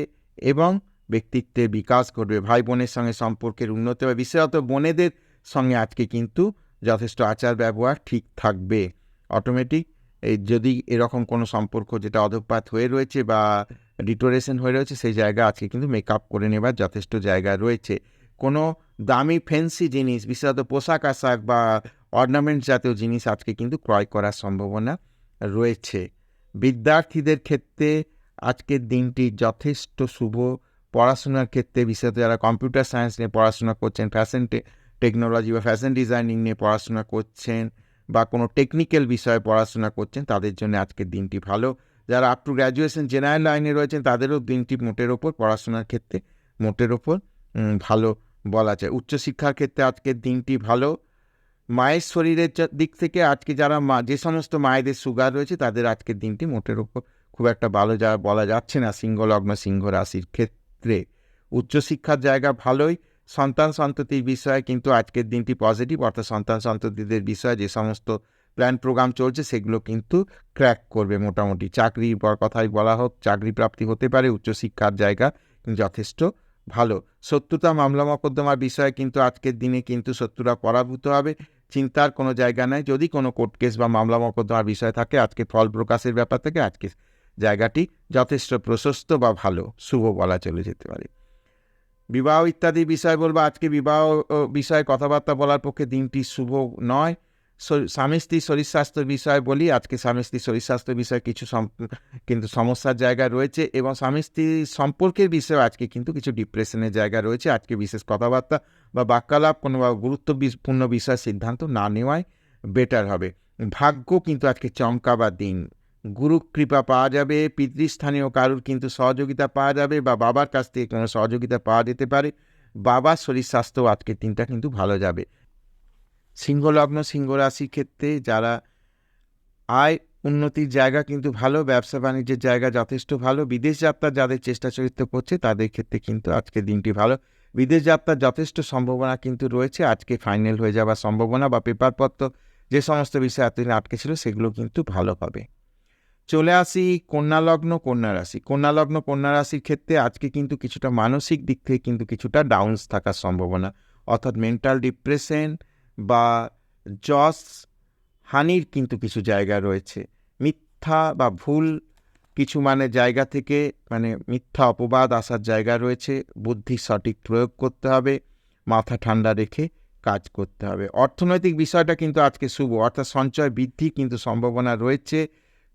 এবং ব্যক্তিত্বের বিকাশ ঘটবে। ভাই বোনের সঙ্গে সম্পর্কের উন্নতি হবে, বিশেষত বোনেদের সঙ্গে আজকে কিন্তু যথেষ্ট আচার ব্যবহার ঠিক থাকবে। অটোমেটিক এই যদি এরকম কোনো সম্পর্ক যেটা অধঃপাত হয়ে রয়েছে বা ডিটোরেশন হয়ে রয়েছে, সেই জায়গা আজকে কিন্তু মেকআপ করে নেবার যথেষ্ট জায়গা রয়েছে। কোনো দামি ফ্যান্সি জিনিস, বিশেষত পোশাক আশাক বা অর্নামেন্ট জাতীয় জিনিস আজকে কিন্তু ক্রয় করার সম্ভাবনা রয়েছে। বিদ্যার্থীদের ক্ষেত্রে আজকের দিনটি যথেষ্ট শুভ। পড়াশোনার ক্ষেত্রে বিশেষত যারা কম্পিউটার সায়েন্স নিয়ে পড়াশোনা করছেন, ফ্যাশন টেকনোলজি বা ফ্যাশন ডিজাইনিং নিয়ে পড়াশোনা করছেন বা কোনো টেকনিক্যাল বিষয়ে পড়াশোনা করছেন, তাদের জন্য আজকের দিনটি ভালো। যারা আপ টু গ্র্যাজুয়েশন জেনারেল লাইনে রয়েছেন, তাদেরও দিনটি মোটের ওপর পড়াশোনার ক্ষেত্রে মোটের ওপর ভালো বলা যায়। উচ্চশিক্ষার ক্ষেত্রে আজকের দিনটি ভালো। মায়ের শরীরের দিক থেকে আজকে যারা যে সমস্ত মায়েদের সুগার রয়েছে, তাদের আজকের দিনটি মোটের ওপর খুব একটা ভালো যা বলা যাচ্ছে না সিংহলগ্ন সিংহ রাশির ক্ষেত্রে। উচ্চশিক্ষার জায়গা ভালোই। সন্তান সন্ততির বিষয়ে কিন্তু আজকের দিনটি পজিটিভ, অর্থাৎ সন্তান সন্ততিদের বিষয়ে যে সমস্ত প্ল্যান প্রোগ্রাম চলছে সেগুলো কিন্তু ক্র্যাক করবে মোটামুটি। চাকরির কথাই বলা হোক, চাকরি প্রাপ্তি হতে পারে। উচ্চশিক্ষার জায়গা যথেষ্ট ভালো। শত্রুতা মামলা মকদ্দমার বিষয়ে কিন্তু আজকের দিনে কিন্তু শত্রুরা পরাভূত হবে, চিন্তার কোনো জায়গা নাই। যদি কোনো কোর্ট কেস বা মামলা মকদ্দমার বিষয় থাকে, আজকে ফল প্রকাশের ব্যাপার থেকে আজকে জায়গাটি যথেষ্ট প্রশস্ত বা ভালো, শুভ বলা চলে যেতে পারে। বিবাহ ইত্যাদি বিষয় বলবো, আজকে বিবাহ বিষয়ে কথাবার্তা বলার পক্ষে দিনটি শুভ নয়। স্বামী স্ত্রী শরীর স্বাস্থ্যের বিষয়ে বলি, আজকে স্বামী স্ত্রী শরীর স্বাস্থ্যের বিষয়ে কিছু কিন্তু সমস্যার জায়গা রয়েছে এবং স্বামী স্ত্রী সম্পর্কের বিষয়ে আজকে কিন্তু কিছু ডিপ্রেশনের জায়গা রয়েছে। আজকে বিশেষ কথাবার্তা বা বাক্যালাপ কোনো গুরুত্বপূর্ণ বিষয় সিদ্ধান্ত না নেওয়াই বেটার হবে। ভাগ্য কিন্তু আজকে চমকাবার দিন। গুরু কৃপা পাওয়া যাবে, পিতৃস্থানীয় কারুর কিন্তু সহযোগিতা পাওয়া যাবে বা বাবার কাছ থেকে কোনো সহযোগিতা পাওয়া যেতে পারে। বাবার শরীর স্বাস্থ্য আজকের দিনটা কিন্তু ভালো যাবে। সিংহলগ্ন সিংহ রাশির ক্ষেত্রে যারা আয় উন্নতির জায়গা কিন্তু ভালো, ব্যবসা বাণিজ্যের জায়গা যথেষ্ট ভালো। বিদেশ যাত্রার যাদের চেষ্টা চরিত্র করছে তাদের ক্ষেত্রে কিন্তু আজকের দিনটি ভালো। বিদেশ যাত্রার যথেষ্ট সম্ভাবনা কিন্তু রয়েছে, আজকে ফাইনাল হয়ে যাওয়ার সম্ভাবনা বা পেপারপত্র যে সমস্ত বিষয় এতদিন আটকে ছিল সেগুলো কিন্তু ভালো হবে। চলে আসি কন্যা লগ্ন কন্যা রাশি। কন্যা লগ্ন কন্যা রাশির ক্ষেত্রে আজকে কিন্তু কিছুটা মানসিক দিক থেকে কিন্তু কিছুটা ডাউনস থাকার সম্ভাবনা, অর্থাৎ মেন্টাল ডিপ্রেশন বা জস হানির কিন্তু কিছু জায়গা রয়েছে। মিথ্যা বা ভুল কিছু জায়গা থেকে মিথ্যা অপবাদ আসার জায়গা রয়েছে। বুদ্ধি সঠিক প্রয়োগ করতে হবে, মাথা ঠান্ডা রেখে কাজ করতে হবে। অর্থনৈতিক বিষয়টা কিন্তু আজকে শুভ, অর্থাৎ সঞ্চয় বৃদ্ধি কিন্তু সম্ভাবনা রয়েছে।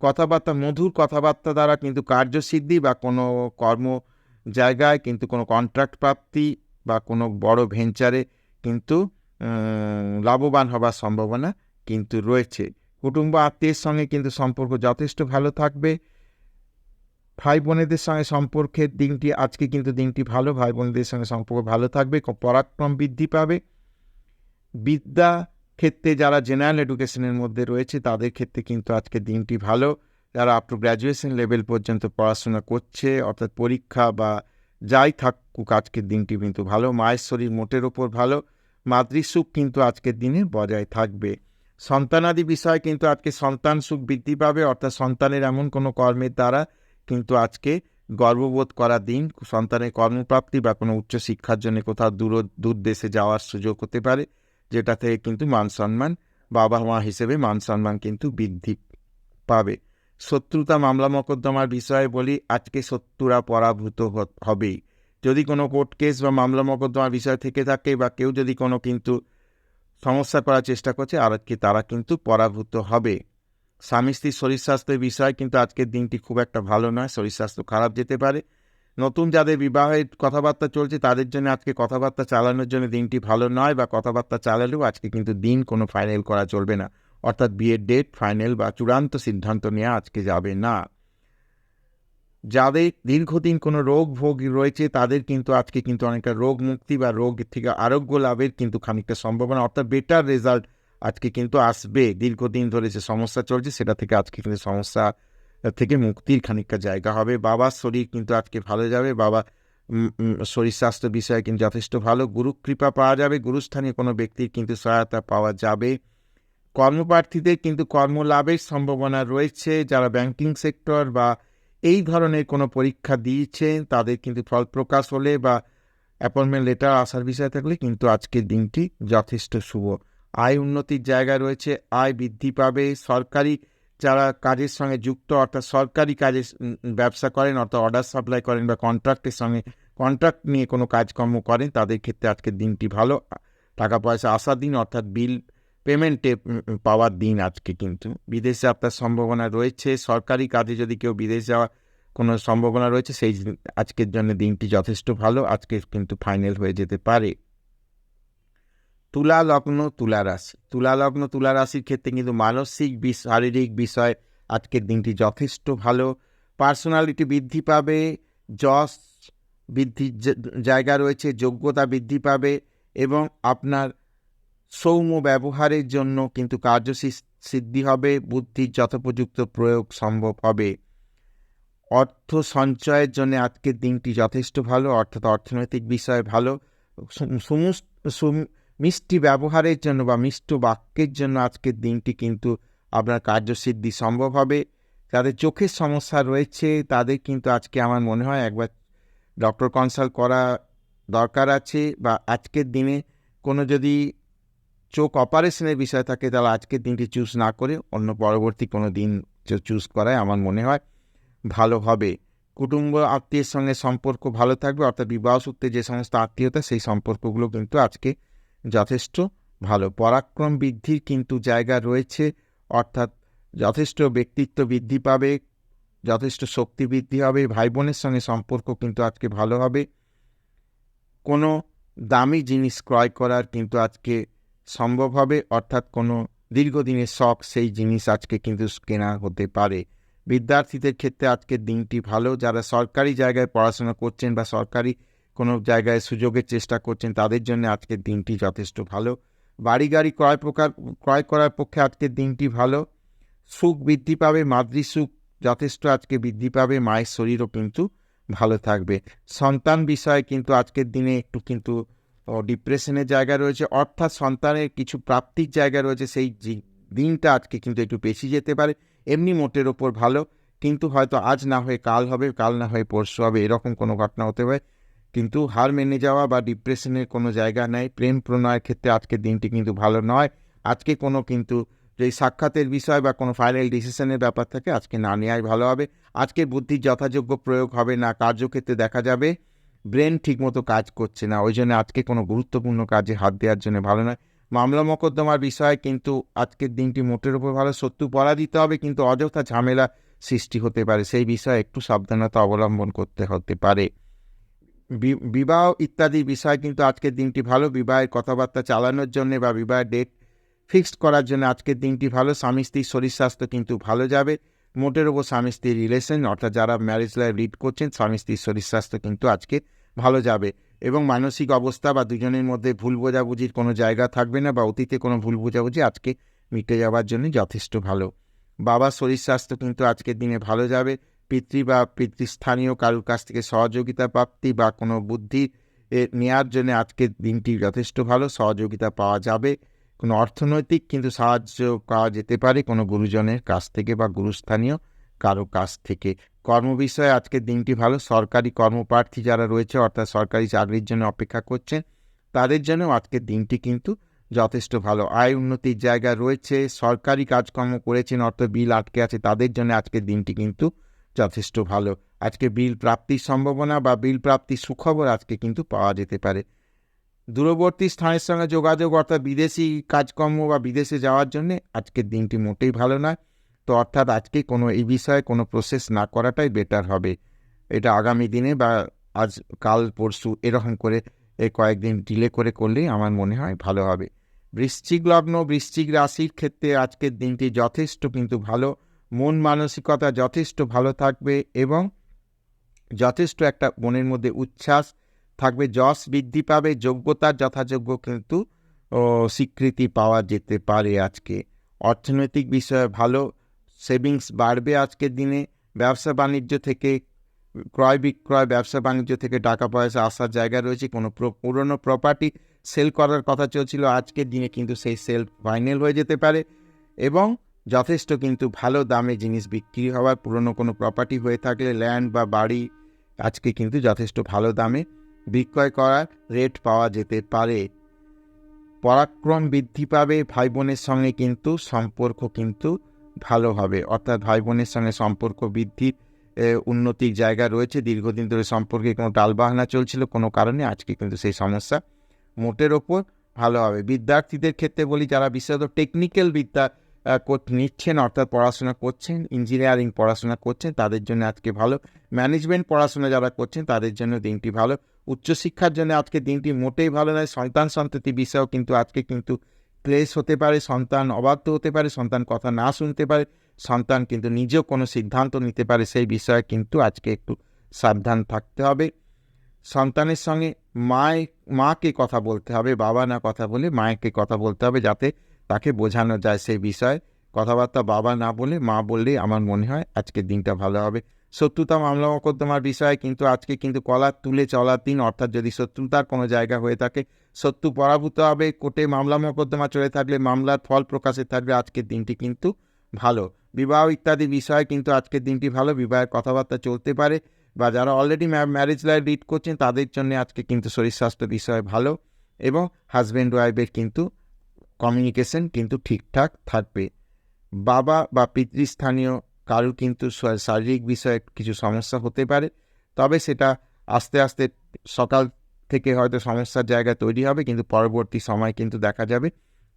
কথাবার্তা, মধুর কথাবার্তা দ্বারা কিন্তু কার্যসিদ্ধি বা কোনো কর্ম জায়গায় কিন্তু কোনো কন্ট্রাক্ট প্রাপ্তি বা কোনো বড় ভেঞ্চারে কিন্তু লাভবান হবার সম্ভাবনা কিন্তু রয়েছে। কুটুম্ব আত্মীয়ের সঙ্গে কিন্তু সম্পর্ক যথেষ্ট ভালো থাকবে। ভাই বোনেদের সঙ্গে সম্পর্কের দিনটি আজকে কিন্তু দিনটি ভালো, ভাই বোনেদের সঙ্গে সম্পর্ক ভালো থাকবে, পরাক্রম বৃদ্ধি পাবে। বিদ্যা ক্ষেত্রে যারা জেনারেল এডুকেশনের মধ্যে রয়েছে তাদের ক্ষেত্রে কিন্তু আজকে দিনটি ভালো। যারা আপ টু গ্র্যাজুয়েশন লেভেল পর্যন্ত পড়াশোনা করছে, অর্থাৎ পরীক্ষা বা যাই থাকুক, আজকের দিনটি কিন্তু ভালো। মায়ের শরীর মোটের ওপর ভালো, মাতৃসুখ কিন্তু আজকের দিনে বজায় থাকবে। সন্তানাদি বিষয় কিন্তু আজকে সন্তান সুখ বৃদ্ধি পাবে, অর্থাৎ সন্তানের এমন কোনো কর্মের দ্বারা কিন্তু আজকে গর্ববোধ করা দিন। সন্তানের কর্মপ্রাপ্তি বা কোনো উচ্চশিক্ষার জন্য কোথাও দূর দেশে যাওয়ার সুযোগ হতে পারে, যেটা থেকে কিন্তু মান সম্মান, বাবা মা হিসেবে মান সম্মান কিন্তু বৃদ্ধি পাবে। শত্রুতা মামলা মকদ্দমার বিষয়ে বলি, আজকে শত্রুরা পরাভূত হবেই। যদি কোনো কোর্ট কেস বা মামলা মকদ্দমার বিষয় থেকে থাকে বা কেউ যদি কোনো কিন্তু সমস্যা করার চেষ্টা করছে, আজকে তারা কিন্তু পরাভূত হবে। স্বামী স্ত্রীর শরীর স্বাস্থ্যের বিষয় কিন্তু আজকের দিনটি খুব একটা ভালো নয়, শরীর স্বাস্থ্য খারাপ যেতে পারে। নতুন যাদের বিবাহের কথাবার্তা চলছে তাদের জন্য আজকে কথাবার্তা চালানোর জন্য দিনটি ভালো নয়, বা কথাবার্তা চালালেও আজকে কিন্তু দিন কোনো ফাইনাল করা চলবে না, অর্থাৎ বিয়ের ডেট ফাইনাল বা চূড়ান্ত সিদ্ধান্ত নেওয়া আজকে যাবে না। যাদের দীর্ঘদিন কোনো রোগ ভোগ রয়েছে তাদের কিন্তু আজকে কিন্তু অনেকটা রোগ মুক্তি বা রোগ থেকে আরোগ্য লাভের কিন্তু খানিকটা সম্ভাবনা, অর্থাৎ বেটার রেজাল্ট আজকে কিন্তু আসবে। দীর্ঘদিন ধরে যে সমস্যা চলছে সেটা থেকে আজকে কিন্তু সমস্যা থেকে মুক্তির খানিকটা জায়গা হবে। বাবার শরীর কিন্তু আজকে ভালো যাবে, বাবা শরীর স্বাস্থ্য বিষয়ে কিন্তু যথেষ্ট ভালো। গুরু কৃপা পাওয়া যাবে, গুরুস্থানীয় কোনো ব্যক্তির কিন্তু সহায়তা পাওয়া যাবে। কর্মপ্রার্থীদের কিন্তু কর্মলাভের সম্ভাবনা রয়েছে। যারা ব্যাংকিং সেক্টর বা এই ধরনের কোনো পরীক্ষা দিয়েছেন তাদের কিন্তু ফল প্রকাশ হলে বা অ্যাপয়েন্টমেন্ট লেটার আসার বিষয় থাকলে কিন্তু আজকের দিনটি যথেষ্ট শুভ। আয় উন্নতির জায়গা রয়েছে, আয় বৃদ্ধি পাবে। সরকারি যারা কাজের সঙ্গে যুক্ত, অর্থাৎ সরকারি কাজে ব্যবসা করেন, অর্থাৎ অর্ডার সাপ্লাই করেন বা কন্ট্রাক্টের সঙ্গে কন্ট্রাক্ট নিয়ে কোনো কাজকর্ম করেন, তাদের ক্ষেত্রে আজকের দিনটি ভালো। টাকা পয়সা আসার দিন, অর্থাৎ বিল পেমেন্টে পাওয়ার দিন আজকে। কিন্তু বিদেশ যাত্রার সম্ভাবনা রয়েছে। সরকারি কাজে যদি কেউ বিদেশ যাওয়া কোনো সম্ভাবনা রয়েছে, সেই আজকের জন্য দিনটি যথেষ্ট ভালো। আজকে কিন্তু ফাইনাল হয়ে যেতে পারে। তুলা লগ্ন তুলা রাশি, তুলা লগ্ন তুলা রাশির ক্ষেত্রে কিন্তু মানসিক শারীরিক বিষয় আজকের দিনটি যথেষ্ট ভালো। পার্সোনালিটি বৃদ্ধি পাবে, যশ বৃদ্ধির জায়গা রয়েছে, যোগ্যতা বৃদ্ধি পাবে এবং আপনার সৌম্য ব্যবহারের জন্য কিন্তু কার্যসিদ্ধি হবে, বুদ্ধির যথোপযুক্ত প্রয়োগ সম্ভব হবে। অর্থ সঞ্চয়ের জন্য আজকের দিনটি যথেষ্ট ভালো, অর্থাৎ অর্থনৈতিক বিষয় ভালো। মিষ্টি ব্যবহারের জন্য বা মিষ্ট বাক্যের জন্য আজকের দিনটি কিন্তু আপনার কার্যসিদ্ধি সম্ভব হবে। যাদের চোখের সমস্যা রয়েছে তাদের কিন্তু আজকে আমার মনে হয় একবার ডক্টর কনসাল্ট করা দরকার আছে, বা আজকের দিনে কোনো যদি চোখ অপারেশনের বিষয় থাকে তাহলে আজকের দিনটি চুজ না করে অন্য পরবর্তী কোনো দিন চুজ করায় আমার মনে হয় ভালো হবে। কুটুম্ব আত্মীয়ের সঙ্গে সম্পর্ক ভালো থাকবে, অর্থাৎ বিবাহ সূত্রে যে সমস্ত আত্মীয়তা সেই সম্পর্কগুলো কিন্তু আজকে যথেষ্ট ভালো। পরাক্রম বৃদ্ধির কিন্তু জায়গা রয়েছে, অর্থাৎ যথেষ্ট ব্যক্তিত্ব বৃদ্ধি পাবে, যথেষ্ট শক্তি বৃদ্ধি হবে। ভাই বোনের সঙ্গে সম্পর্ক কিন্তু আজকে ভালো হবে। কোনো দামি জিনিস ক্রয় করার কিন্তু আজকে সম্ভব হবে, অর্থাৎ কোনো দীর্ঘদিনের শখ সেই জিনিস আজকে কিন্তু কেনা হতে পারে। বিদ্যার্থীদের ক্ষেত্রে আজকের দিনটি ভালো। যারা সরকারি জায়গায় পড়াশোনা করছেন বা সরকারি কোনো জায়গায় সুযোগের চেষ্টা করছেন তাদের জন্য আজকের দিনটি যথেষ্ট ভালো। বাড়ি গাড়ি ক্রয় করার পক্ষে আজকের দিনটি ভালো। সুখ বৃদ্ধি পাবে, মাতৃসুখ যথেষ্ট আজকে বৃদ্ধি পাবে। মায়ের শরীরও কিন্তু ভালো থাকবে। সন্তান বিষয়ে কিন্তু আজকের দিনে একটু কিন্তু ডিপ্রেশনের জায়গা রয়েছে, অর্থাৎ সন্তানের কিছু প্রাপ্তির জায়গা রয়েছে, সেই দিনটা আজকে কিন্তু একটু বেশি যেতে পারে। এমনি মোটের ওপর ভালো, কিন্তু হয়তো আজ না হয়ে কাল হবে, কাল না হয়ে পরশু হবে, এরকম কোনো ঘটনা হতে পারে। কিন্তু হার মেনে যাওয়া বা ডিপ্রেশনের কোনো জায়গা নেই। প্রেম প্রণয়ের ক্ষেত্রে আজকের দিনটি কিন্তু ভালো নয়। আজকে কোনো কিন্তু যে সাক্ষাতের বিষয় বা কোনো ফাইনাল ডিসিশনের ব্যাপার থাকে আজকে না নেওয়াই ভালো হবে। আজকে বুদ্ধির যথাযোগ্য প্রয়োগ হবে না। কার্যক্ষেত্রে দেখা যাবে ব্রেন ঠিকমতো কাজ করছে না, ওই জন্য আজকে কোনো গুরুত্বপূর্ণ কাজে হাত দেওয়ার জন্য ভালো নয়। মামলা মোকদ্দমার বিষয় কিন্তু আজকের দিনটি মোটের উপর ভালো। শত্রু পড়া দিতে হবে, কিন্তু অযথা ঝামেলা সৃষ্টি হতে পারে, সেই বিষয়ে একটু সাবধানতা অবলম্বন করতে হতে পারে। বিবাহ ইত্যাদি বিষয় কিন্তু আজকের দিনটি ভালো। বিবাহের কথাবার্তা চালানোর জন্য বা বিবাহের ডেট ফিক্সড করার জন্য আজকের দিনটি ভালো। স্বামী স্ত্রীর শরীর স্বাস্থ্য কিন্তু ভালো যাবে। মোটের ওপর স্বামী স্ত্রীর রিলেশন, অর্থাৎ যারা ম্যারেজ লাইফ লিড করছেন, স্বামী স্ত্রীর শরীর স্বাস্থ্য কিন্তু আজকে ভালো যাবে এবং মানসিক অবস্থা বা দুজনের মধ্যে ভুল বোঝাবুঝির কোনো জায়গা থাকবে না, বা অতীতে কোনো ভুল বোঝাবুঝি আজকে মিটে যাওয়ার জন্য যথেষ্ট ভালো। বাবার শরীর স্বাস্থ্য কিন্তু আজকের দিনে ভালো যাবে। পিতৃ বা পিতৃস্থানীয় কারোর কাছ থেকে সহযোগিতা প্রাপ্তি বা কোনো বুদ্ধি নেওয়ার জন্য আজকের দিনটি যথেষ্ট ভালো, সহযোগিতা পাওয়া যাবে। কোনো অর্থনৈতিক কিন্তু সাহায্য পাওয়া যেতে পারে কোনো গুরুজনের কাছ থেকে বা গুরুস্থানীয় কারো কাছ থেকে। কর্ম বিষয়ে আজকের দিনটি ভালো। সরকারি কর্মপ্রার্থী যারা রয়েছে, অর্থাৎ সরকারি চাকরির জন্য অপেক্ষা করছেন, তাদের জন্য আজকের দিনটি কিন্তু যথেষ্ট ভালো। আয় উন্নতির জায়গা রয়েছে। সরকারি কাজকর্ম করেছেন, অর্থাৎ বিল আটকে আছে, তাদের জন্য আজকের দিনটি কিন্তু যথেষ্ট ভালো। আজকে বিল প্রাপ্তির সম্ভাবনা বা বিল প্রাপ্তির সুখবর আজকে কিন্তু পাওয়া যেতে পারে। দূরবর্তী স্থানের সঙ্গে যোগাযোগ, অর্থাৎ বিদেশি কাজকর্ম বা বিদেশে যাওয়ার জন্য আজকের দিনটি মোটেই ভালো নয়। তো অর্থাৎ আজকে কোনো এই বিষয়ে কোনো প্রসেস না করাটাই বেটার হবে। এটা আগামী দিনে বা আজ কাল পরশু এরকম করে কয়েকদিন ডিলে করলেই আমার মনে হয় ভালো হবে। বৃশ্চিক লগ্ন বৃশ্চিক রাশির ক্ষেত্রে আজকের দিনটি যথেষ্ট কিন্তু ভালো। মন মানসিকতা যথেষ্ট ভালো থাকবে এবং যথেষ্ট একটা মনের মধ্যে উচ্ছ্বাস থাকবে। যশ বৃদ্ধি পাবে, যোগ্যতার যথাযোগ্য কিন্তু স্বীকৃতি পাওয়া যেতে পারে আজকে। অর্থনৈতিক বিষয়ে ভালো, সেভিংস বাড়বে আজকের দিনে। ব্যবসা বাণিজ্য থেকে ক্রয় বিক্রয়, ব্যবসা বাণিজ্য থেকে টাকা পয়সা আসার জায়গা রয়েছে। কোনো পুরনো প্রপার্টি সেল করার কথা চলছিল, আজকের দিনে কিন্তু সেই সেল ফাইনাল হয়ে যেতে পারে। এবং যথেষ্ট কিন্তু ভালো দামে জিনিস বিক্রি হওয়ার, পুরনো কোনো প্রপার্টি হয়ে থাকলে ল্যান্ড বা বাড়ি আজকে কিন্তু যথেষ্ট ভালো দামে বিক্রয় করার রেট পাওয়া যেতে পারে। পরাক্রম বৃদ্ধি পাবে, ভাই বোনের সঙ্গে কিন্তু সম্পর্ক কিন্তু ভালো হবে, অর্থাৎ ভাই বোনের সঙ্গে সম্পর্ক বৃদ্ধির উন্নতির জায়গা রয়েছে। দীর্ঘদিন ধরে সম্পর্কে কোনো টালবাহানা চলছিল কোনো কারণে, আজকে কিন্তু সেই সমস্যা মোটের ওপর ভালো হবে। বিদ্যার্থীদের ক্ষেত্রে বলি, যারা বিশেষত টেকনিক্যাল বিদ্যা নিচ্ছেন, অর্থাৎ পড়াশোনা করছেন, ইঞ্জিনিয়ারিং পড়াশোনা করছেন, তাদের জন্য আজকে ভালো। ম্যানেজমেন্ট পড়াশোনা যারা করছেন তাদের জন্য দিনটি ভালো। উচ্চশিক্ষার জন্য আজকে দিনটি মোটেই ভালো নয়। সন্তান সন্ততি বিষয়েও কিন্তু আজকে কিন্তু ক্লেশ হতে পারে, সন্তান অবাধ্য হতে পারে, সন্তান কথা না শুনতে পারে, সন্তান কিন্তু নিজেও কোনো সিদ্ধান্ত নিতে পারে, সেই বিষয়ে কিন্তু আজকে একটু সাবধান থাকতে হবে। সন্তানের সঙ্গে মাকে কথা বলতে হবে, বাবা না কথা বলে মাকে কথা বলতে হবে, যাতে তাকে বোঝানো যায় সেই বিষয়ে। কথাবার্তা বাবা না বলে মা বললেই আমার মনে হয় আজকের দিনটা ভালো হবে। শত্রুতা মামলা মোকদ্দমার বিষয়ে কিন্তু আজকে কিন্তু কলার তুলে চলার দিন, অর্থাৎ যদি শত্রুতার কোনো জায়গা হয়ে থাকে শত্রু পরাভূত হবে। কোর্টে মামলা মোকদ্দমা চলে থাকলে মামলার ফল প্রকাশে থাকবে, আজকের দিনটি কিন্তু ভালো। বিবাহ ইত্যাদি বিষয়ে কিন্তু আজকের দিনটি ভালো, বিবাহের কথাবার্তা চলতে পারে, বা যারা অলরেডি ম্যারেজ লাইফ লিড করছেন তাদের জন্য আজকে কিন্তু শরীর স্বাস্থ্য বিষয় ভালো, এবং হাজব্যান্ড ওয়াইফের কিন্তু কমিউনিকেশন কিন্তু ঠিকঠাক থাকবে। বাবা বা পিতৃস্থানীয় কারো কিন্তু শারীরিক বিষয়ে কিছু সমস্যা হতে পারে, তবে সেটা আস্তে আস্তে সকাল থেকে হয়তো সমস্যার জায়গা তৈরি হবে, কিন্তু পরবর্তী সময় কিন্তু দেখা যাবে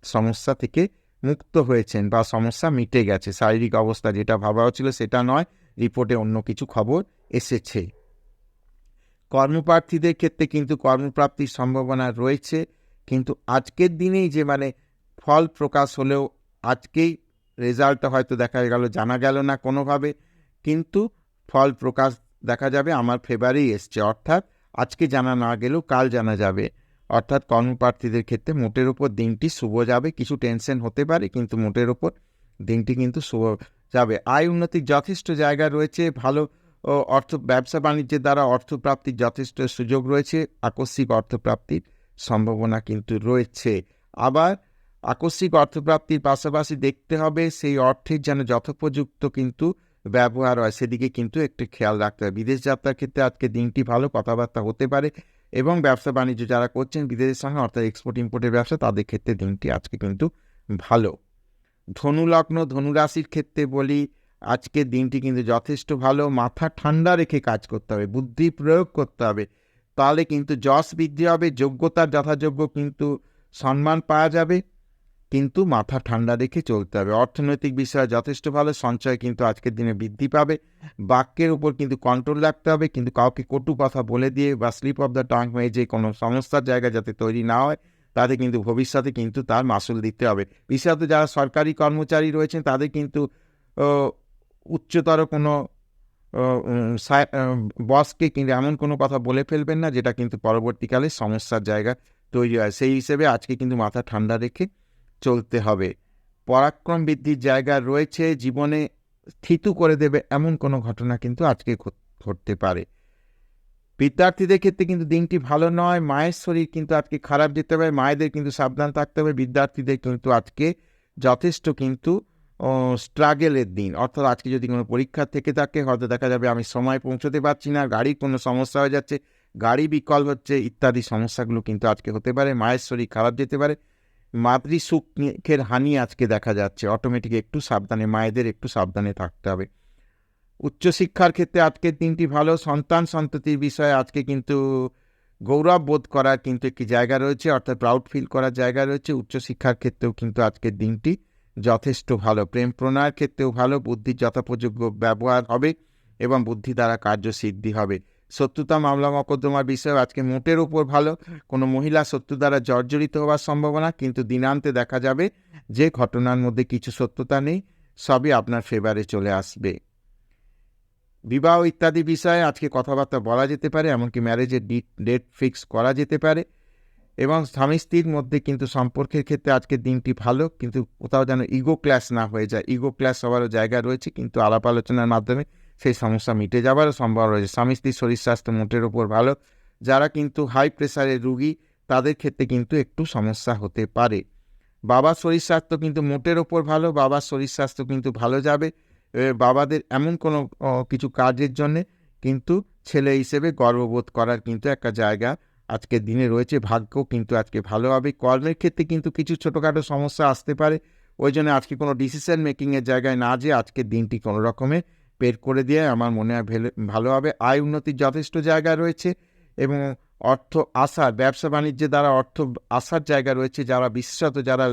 সমস্যা থেকে মুক্ত হয়েছেন বা সমস্যা মিটে গেছে। শারীরিক অবস্থা যেটা ভাবা হচ্ছিল সেটা নয়, রিপোর্টে অন্য কিছু খবর এসেছে। কর্মপ্রার্থীদের ক্ষেত্রে কিন্তু কর্মপ্রাপ্তির সম্ভাবনা রয়েছে, কিন্তু আজকের দিনেই যে ফল প্রকাশ হলেও আজকেই রেজাল্টটা হয়তো দেখা গেল, জানা গেল না কোনোভাবে, কিন্তু ফল প্রকাশ দেখা যাবে আমার ফেভারেই এসছে, অর্থাৎ আজকে জানা না গেলেও কাল জানা যাবে। অর্থাৎ কর্মপ্রার্থীদের ক্ষেত্রে মোটের ওপর দিনটি শুভ যাবে। কিছু টেনশন হতে পারে, কিন্তু মোটের ওপর দিনটি কিন্তু শুভ যাবে। আয় উন্নতির যথেষ্ট জায়গা রয়েছে, ভালো ব্যবসা বাণিজ্যের দ্বারা অর্থপ্রাপ্তির যথেষ্ট সুযোগ রয়েছে, আকস্মিক অর্থপ্রাপ্তির সম্ভাবনা কিন্তু রয়েছে। আবার আকস্মিক অর্থপ্রাপ্তির পাশাপাশি দেখতে হবে সেই অর্থের যেন যথোপযুক্ত কিন্তু ব্যবহার হয়, সেদিকে কিন্তু একটু খেয়াল রাখতে হবে। বিদেশ যাত্রার ক্ষেত্রে আজকে দিনটি ভালো, কথাবার্তা হতে পারে, এবং ব্যবসা বাণিজ্য যারা করছেন বিদেশের সঙ্গে, অর্থাৎ এক্সপোর্ট ইম্পোর্টের ব্যবসা, তাদের ক্ষেত্রে দিনটি আজকে কিন্তু ভালো। ধনুলগ্ন ধনুরাশির ক্ষেত্রে বলি, আজকের দিনটি কিন্তু যথেষ্ট ভালো। মাথা ঠান্ডা রেখে কাজ করতে হবে, বুদ্ধি প্রয়োগ করতে হবে, তাহলে কিন্তু যশ বৃদ্ধি হবে, যোগ্যতার যথাযোগ্য কিন্তু সম্মান পাওয়া যাবে, কিন্তু মাথা ঠান্ডা রেখে চলতে হবে। অর্থনৈতিক বিষয়ে যথেষ্ট ভালো, সঞ্চয় কিন্তু আজকের দিনে বৃদ্ধি পাবে। বাক্যের উপর কিন্তু কন্ট্রোল রাখতে হবে, কিন্তু কাউকে কটু কথা বলে দিয়ে বা স্লিপ অফ দ্য টাং হয়ে যে কোনো সমস্যার জায়গা যাতে তৈরি না হয়, তাতে কিন্তু ভবিষ্যতে কিন্তু তার মাসুল দিতে হবে। বিশেষত যারা সরকারি কর্মচারী রয়েছেন তাদের কিন্তু উচ্চতর কোনো বসকে কিন্তু এমন কোনো কথা বলে ফেলবেন না যেটা কিন্তু পরবর্তীকালে সমস্যার জায়গা তৈরি হয়। সেই হিসেবে আজকে কিন্তু মাথা ঠান্ডা রেখে চলতে হবে। পরাক্রম বৃদ্ধির জায়গা রয়েছে, জীবনে থিতু করে দেবে এমন কোনো ঘটনা কিন্তু আজকে ঘটতে পারে। বিদ্যার্থীদের ক্ষেত্রে কিন্তু দিনটি ভালো নয়, মায়ের শরীর কিন্তু আজকে খারাপ যেতে পারে, মায়েদের কিন্তু সাবধান থাকতে হবে। বিদ্যার্থীদের কিন্তু আজকে যথেষ্ট কিন্তু স্ট্রাগেলের দিন, অর্থাৎ আজকে যদি কোনো পরীক্ষা থেকে থাকে হয়তো দেখা যাবে আমি সময় পৌঁছতে পারছি না, গাড়ির কোনো সমস্যা হয়ে যাচ্ছে, গাড়ি বিকল হচ্ছে, ইত্যাদি সমস্যাগুলো কিন্তু আজকে হতে পারে। মায়ের শরীর খারাপ যেতে পারে, মাতৃসুখের হানি আজকে দেখা যাচ্ছে, অটোমেটিক একটু সাবধানে, মায়েদের একটু সাবধানে থাকতে হবে। উচ্চশিক্ষার ক্ষেত্রে আজকের দিনটি ভালো, সন্তান সন্ততির বিষয়ে আজকে কিন্তু গৌরব বোধ করার কিন্তু একটি জায়গা রয়েছে, অর্থাৎ প্রাউড ফিল করার জায়গা রয়েছে। উচ্চশিক্ষার ক্ষেত্রেও কিন্তু আজকের দিনটি যথেষ্ট ভালো। প্রেম প্রণয়ের ক্ষেত্রেও ভালো, বুদ্ধির যথোপযোগ্য ব্যবহার হবে এবং বুদ্ধি দ্বারা কার্যসিদ্ধি হবে। শত্রুতা মামলা মকদ্দমার বিষয়ে আজকে মোটের উপর ভালো, কোনো মহিলা শত্রু দ্বারা জর্জরিত হওয়ার সম্ভাবনা, কিন্তু দিনান্তে দেখা যাবে যে ঘটনার মধ্যে কিছু সত্যতা নেই, সবই আপনার ফেভারে চলে আসবে। বিবাহ ইত্যাদি বিষয়ে আজকে কথাবার্তা বলা যেতে পারে, এমনকি ম্যারেজের ডেট ফিক্স করা যেতে পারে, এবং স্বামী স্ত্রীর মধ্যে কিন্তু সম্পর্কের ক্ষেত্রে আজকের দিনটি ভালো, কিন্তু কোথাও যেন ইগো ক্ল্যাশ না হয়ে যায়। ইগো ক্ল্যাশ হওয়ারও জায়গা রয়েছে, কিন্তু আলাপ আলোচনার মাধ্যমে সেই সমস্যা মিটে যাবারও সম্ভাবনা রয়েছে। স্বামী স্ত্রীর শরীর স্বাস্থ্য মোটের ওপর ভালো। যারা কিন্তু হাই প্রেশারের রুগী তাদের ক্ষেত্রে কিন্তু একটু সমস্যা হতে পারে। বাবার শরীর স্বাস্থ্য কিন্তু মোটের ওপর ভালো, বাবার শরীর স্বাস্থ্য কিন্তু ভালো যাবে। বাবাদের এমন কোনো কিছু কাজের জন্যে কিন্তু ছেলে হিসেবে গর্ববোধ করার কিন্তু একটা জায়গা আজকের দিনে রয়েছে। ভাগ্য কিন্তু আজকে ভালো হবে। কর্মের ক্ষেত্রে কিন্তু কিছু ছোটোখাটো সমস্যা আসতে পারে, ওই জন্য আজকে কোনো ডিসিশন মেকিংয়ের জায়গায় না যেয়ে আজকের দিনটি কোনো রকমে পের করে দিয়ে আমার মনে হয় ভালো হবে। আয় উন্নতির যথেষ্ট জায়গা রয়েছে এবং অর্থ আসার, ব্যবসা বাণিজ্যের দ্বারা অর্থ আসার জায়গা রয়েছে। যারা বিশেষত যারা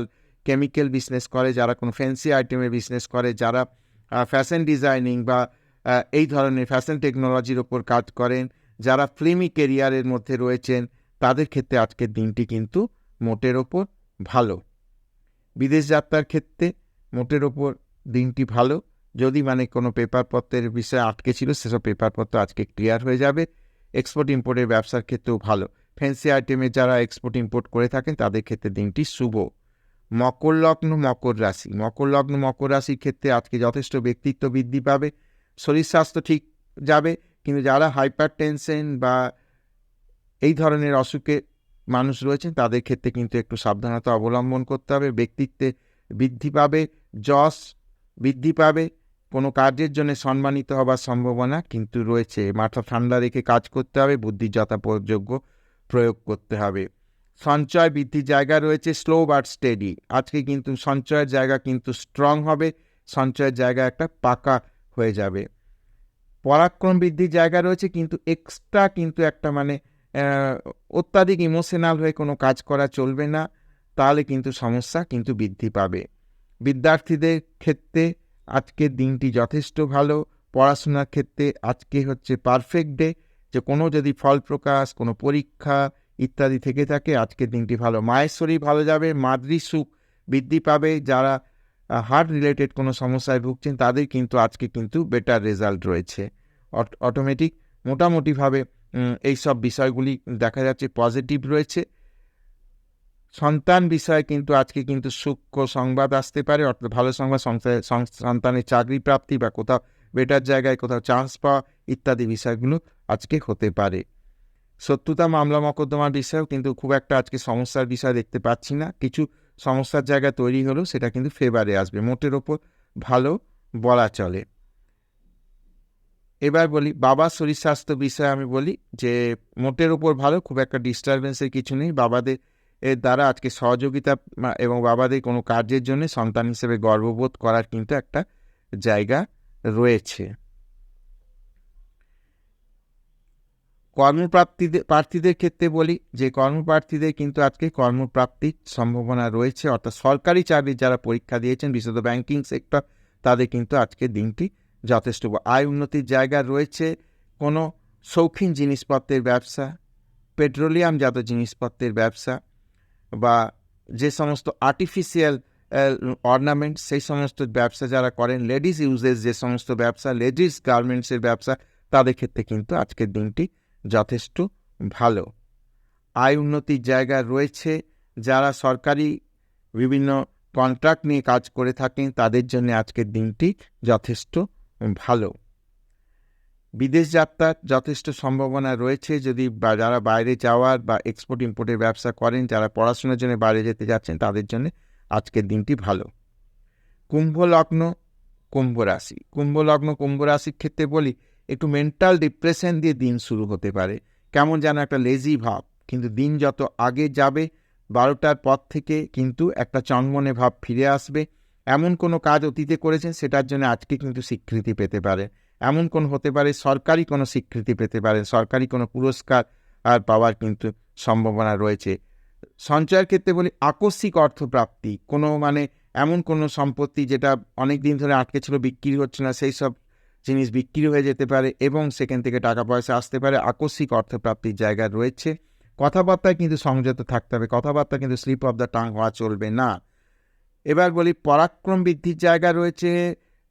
কেমিক্যাল বিজনেস করে, যারা কোনো ফ্যান্সি আইটেমের বিজনেস করে, যারা ফ্যাশন ডিজাইনিং বা এই ধরনের ফ্যাশন টেকনোলজির ওপর কাজ করেন, যারা ফিল্মি কেরিয়ারের মধ্যে রয়েছেন, তাদের ক্ষেত্রে আজকের দিনটি কিন্তু মোটের ওপর ভালো। বিদেশ যাত্রার ক্ষেত্রে মোটের ওপর দিনটি ভালো। যদি মানে কোনো পেপারপত্রের বিষয়ে আটকে ছিল, সেসব পেপারপত্র আজকে ক্লিয়ার হয়ে যাবে। এক্সপোর্ট ইম্পোর্টের ব্যবসার ক্ষেত্রেও ভালো। ফ্যান্সি আইটেমে যারা এক্সপোর্ট ইম্পোর্ট করে থাকেন তাদের ক্ষেত্রে দিনটি শুভ। মকর লগ্ন মকর রাশি, মকর লগ্ন মকর রাশির ক্ষেত্রে আজকে যথেষ্ট ব্যক্তিত্ব বৃদ্ধি পাবে। শরীর স্বাস্থ্য ঠিক যাবে, কিন্তু যারা হাইপার টেনশন বা এই ধরনের অসুখে মানুষ রয়েছেন তাদের ক্ষেত্রে কিন্তু একটু সাবধানতা অবলম্বন করতে হবে। ব্যক্তিত্বে বৃদ্ধি পাবে, যশ বৃদ্ধি পাবে, কোনো কাজের জন্য সম্মানিত হবার সম্ভাবনা কিন্তু রয়েছে। মাথা ঠান্ডা রেখে কাজ করতে হবে, বুদ্ধির যথাযোগ্য প্রয়োগ করতে হবে। সঞ্চয় বৃদ্ধির জায়গা রয়েছে, স্লো বাট স্টেডি। আজকে কিন্তু সঞ্চয়ের জায়গা কিন্তু স্ট্রং হবে, সঞ্চয়ের জায়গা একটা পাকা হয়ে যাবে। পরাক্রম বৃদ্ধির জায়গা রয়েছে, কিন্তু এক্সট্রা কিন্তু একটা মানে অত্যাধিক ইমোশনাল হয়ে কোনো কাজ করা চলবে না, তাহলে কিন্তু সমস্যা কিন্তু বৃদ্ধি পাবে। বিদ্যার্থীদের ক্ষেত্রে আজকের দিনটি যথেষ্ট ভালো। পড়াশোনার ক্ষেত্রে আজকে হচ্ছে পারফেক্ট ডে, যে কোনো যদি ফল প্রকাশ, কোনো পরীক্ষা ইত্যাদি থেকে থাকে আজকের দিনটি ভালো। মায়ের শরীর ভালো যাবে, মাতৃ সুখ বৃদ্ধি পাবে। যারা হার্ট রিলেটেড কোনো সমস্যায় ভুগছেন তাদের কিন্তু আজকে কিন্তু বেটার রেজাল্ট রয়েছে। অটোমেটিক মোটামুটিভাবে এই সব বিষয়গুলি দেখা যাচ্ছে পজিটিভ রয়েছে। সন্তান বিষয়ে কিন্তু আজকে কিন্তু সূক্ষ্ম সংবাদ আসতে পারে, অর্থাৎ ভালো সংবাদ, সন্তানের চাকরি প্রাপ্তি বা কোথাও বেটার জায়গায় কোথাও চান্স পাওয়া ইত্যাদি বিষয়গুলো আজকে হতে পারে। শত্রুতা মামলা মকদ্দমার বিষয়েও কিন্তু খুব একটা আজকে সমস্যার বিষয় দেখতে পাচ্ছি না। কিছু সমস্যার জায়গা তৈরি হলেও সেটা কিন্তু ফেভারে আসবে, মোটের ওপর ভালো বলা চলে। এবার বলি বাবার শরীর স্বাস্থ্য বিষয়ে, আমি বলি যে মোটের ওপর ভালো, খুব একটা ডিস্টারবেন্সের কিছু নেই। বাবাদের এর দ্বারা আজকে সহযোগিতা এবং বাবাদের কোনো কার্যের জন্য সন্তান হিসেবে গর্ববোধ করার কিন্তু একটা জায়গা রয়েছে। প্রার্থীদের ক্ষেত্রে বলি যে কর্মপ্রার্থীদের কিন্তু আজকে কর্মপ্রাপ্তির সম্ভাবনা রয়েছে, অর্থাৎ সরকারি চাকরির যারা পরীক্ষা দিয়েছেন, বিশেষত ব্যাংকিং সেক্টর, তাদের কিন্তু আজকে দিনটি যথেষ্ট। আয় উন্নতির জায়গা রয়েছে। কোনো শৌখিন জিনিসপত্রের ব্যবসা, পেট্রোলিয়ামজাত জিনিসপত্রের ব্যবসা বা যে সমস্ত আর্টিফিশিয়াল অর্নামেন্ট, সেই সমস্ত ব্যবসা যারা করেন, লেডিস ইউজেস যে সমস্ত ব্যবসা, লেডিস গার্মেন্টসের ব্যবসা, তাদের ক্ষেত্রে কিন্তু আজকের দিনটি যথেষ্ট ভালো। আয় উন্নতির জায়গা রয়েছে। যারা সরকারি বিভিন্ন কন্ট্রাক্ট নিয়ে কাজ করে থাকেন তাদের জন্য আজকের দিনটি যথেষ্ট ভালো। বিদেশ যাত্রার যথেষ্ট সম্ভাবনা রয়েছে, যদি যারা বাইরে যাওয়ার বা এক্সপোর্ট ইম্পোর্টের ব্যবসা করেন, যারা পড়াশোনার জন্য বাইরে যেতে যাচ্ছেন তাদের জন্য আজকের দিনটি ভালো। কুম্ভ লগ্ন কুম্ভ রাশি, কুম্ভ লগ্ন কুম্ভ রাশির ক্ষেত্রে বলি একটু মেন্টাল ডিপ্রেশন দিয়ে দিন শুরু হতে পারে, কেমন যেন একটা লেজি ভাব, কিন্তু দিন যত আগে যাবে 12টার পর থেকে কিন্তু একটা চনমনে ভাব ফিরে আসবে। এমন কোনো কাজ অতীতে করেছেন সেটার জন্য আজকে কিন্তু স্বীকৃতি পেতে পারে, এমন কোনো হতে পারে সরকারি কোনো স্বীকৃতি পেতে পারে, সরকারি কোনো পুরস্কার আর পাওয়ার কিন্তু সম্ভাবনা রয়েছে। সঞ্চয়ের ক্ষেত্রে বলি আকস্মিক অর্থপ্রাপ্তি, কোনো মানে এমন কোনো সম্পত্তি যেটা অনেক দিন ধরে আটকে ছিল, বিক্রি হচ্ছে না, সেই সব জিনিস বিক্রি হয়ে যেতে পারে এবং সেখান থেকে টাকা পয়সা আসতে পারে, আকস্মিক অর্থপ্রাপ্তির জায়গা রয়েছে। কথাবার্তায় কিন্তু সংযত থাকতে হবে, কথাবার্তা কিন্তু স্লিপ অফ দ্য টাং হওয়া চলবে না। এবার বলি পরাক্রম বৃদ্ধির জায়গা রয়েছে।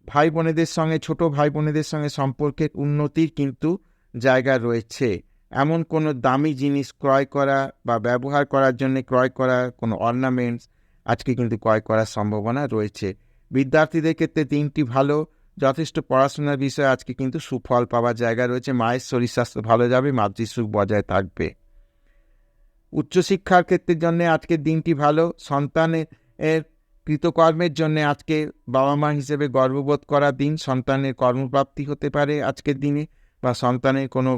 ভাই বোনেদের সঙ্গে, ছোট ভাই বোনেদের সঙ্গে সম্পর্কের উন্নতির কিন্তু জায়গা রয়েছে। এমন কোনো দামি জিনিস ক্রয় করা বা ব্যবহার করার জন্য ক্রয় করা কোনো অর্নামেন্টস আজকে কিন্তু ক্রয় করার সম্ভাবনা রয়েছে। বিদ্যার্থীদের ক্ষেত্রে দিনটি ভালো, যথেষ্ট পড়াশোনার বিষয়ে আজকে কিন্তু সুফল পাওয়ার জায়গা রয়েছে। মায়ের শরীর স্বাস্থ্য ভালো যাবে, মাতৃসুখ বজায় থাকবে। উচ্চশিক্ষার ক্ষেত্রের জন্য আজকের দিনটি ভালো। সন্তানের এর কৃতকর্মের জন্য আজকে বাবা মা হিসেবে গর্ববোধ করার দিন। সন্তানের কর্মপ্রাপ্তি হতে পারে আজকের দিনে, বা সন্তানের কোনো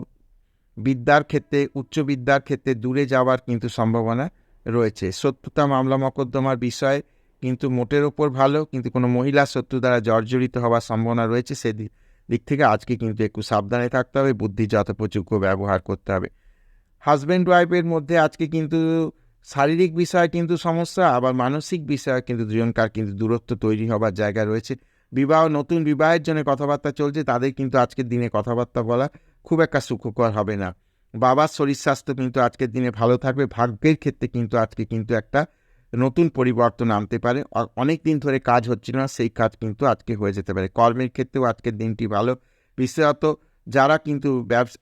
বিদ্যার ক্ষেত্রে, উচ্চ বিদ্যার ক্ষেত্রে দূরে যাওয়ার কিন্তু সম্ভাবনা রয়েছে। শত্রুতা মামলা মকদ্দমার বিষয় কিন্তু মোটের ওপর ভালো, কিন্তু কোনো মহিলা শত্রু দ্বারা জর্জরিত হওয়ার সম্ভাবনা রয়েছে। দিক থেকে আজকে কিন্তু একটু সাবধানে থাকতে হবে, বুদ্ধির যথোপযোগ্য ব্যবহার করতে হবে। হাজব্যান্ড ওয়াইফের মধ্যে আজকে কিন্তু শারীরিক বিষয় কিন্তু সমস্যা, আবার মানসিক বিষয় কিন্তু দুজনকার কিন্তু দূরত্ব তৈরি হবার জায়গা রয়েছে। নতুন বিবাহের জন্য কথাবার্তা চলছে, তাদের কিন্তু আজকের দিনে কথাবার্তা বলা খুব একটা সুখকর হবে না। বাবার শরীর স্বাস্থ্য কিন্তু আজকের দিনে ভালো থাকবে। ভাগ্যের ক্ষেত্রে কিন্তু আজকে কিন্তু একটা নতুন পরিবর্তন আনতে পারে। অনেক দিন ধরে কাজ হচ্ছিল না, সেই কাজ কিন্তু আজকে হয়ে যেতে পারে। কর্মের ক্ষেত্রেও আজকের দিনটি ভালো। বিশেষত যারা কিন্তু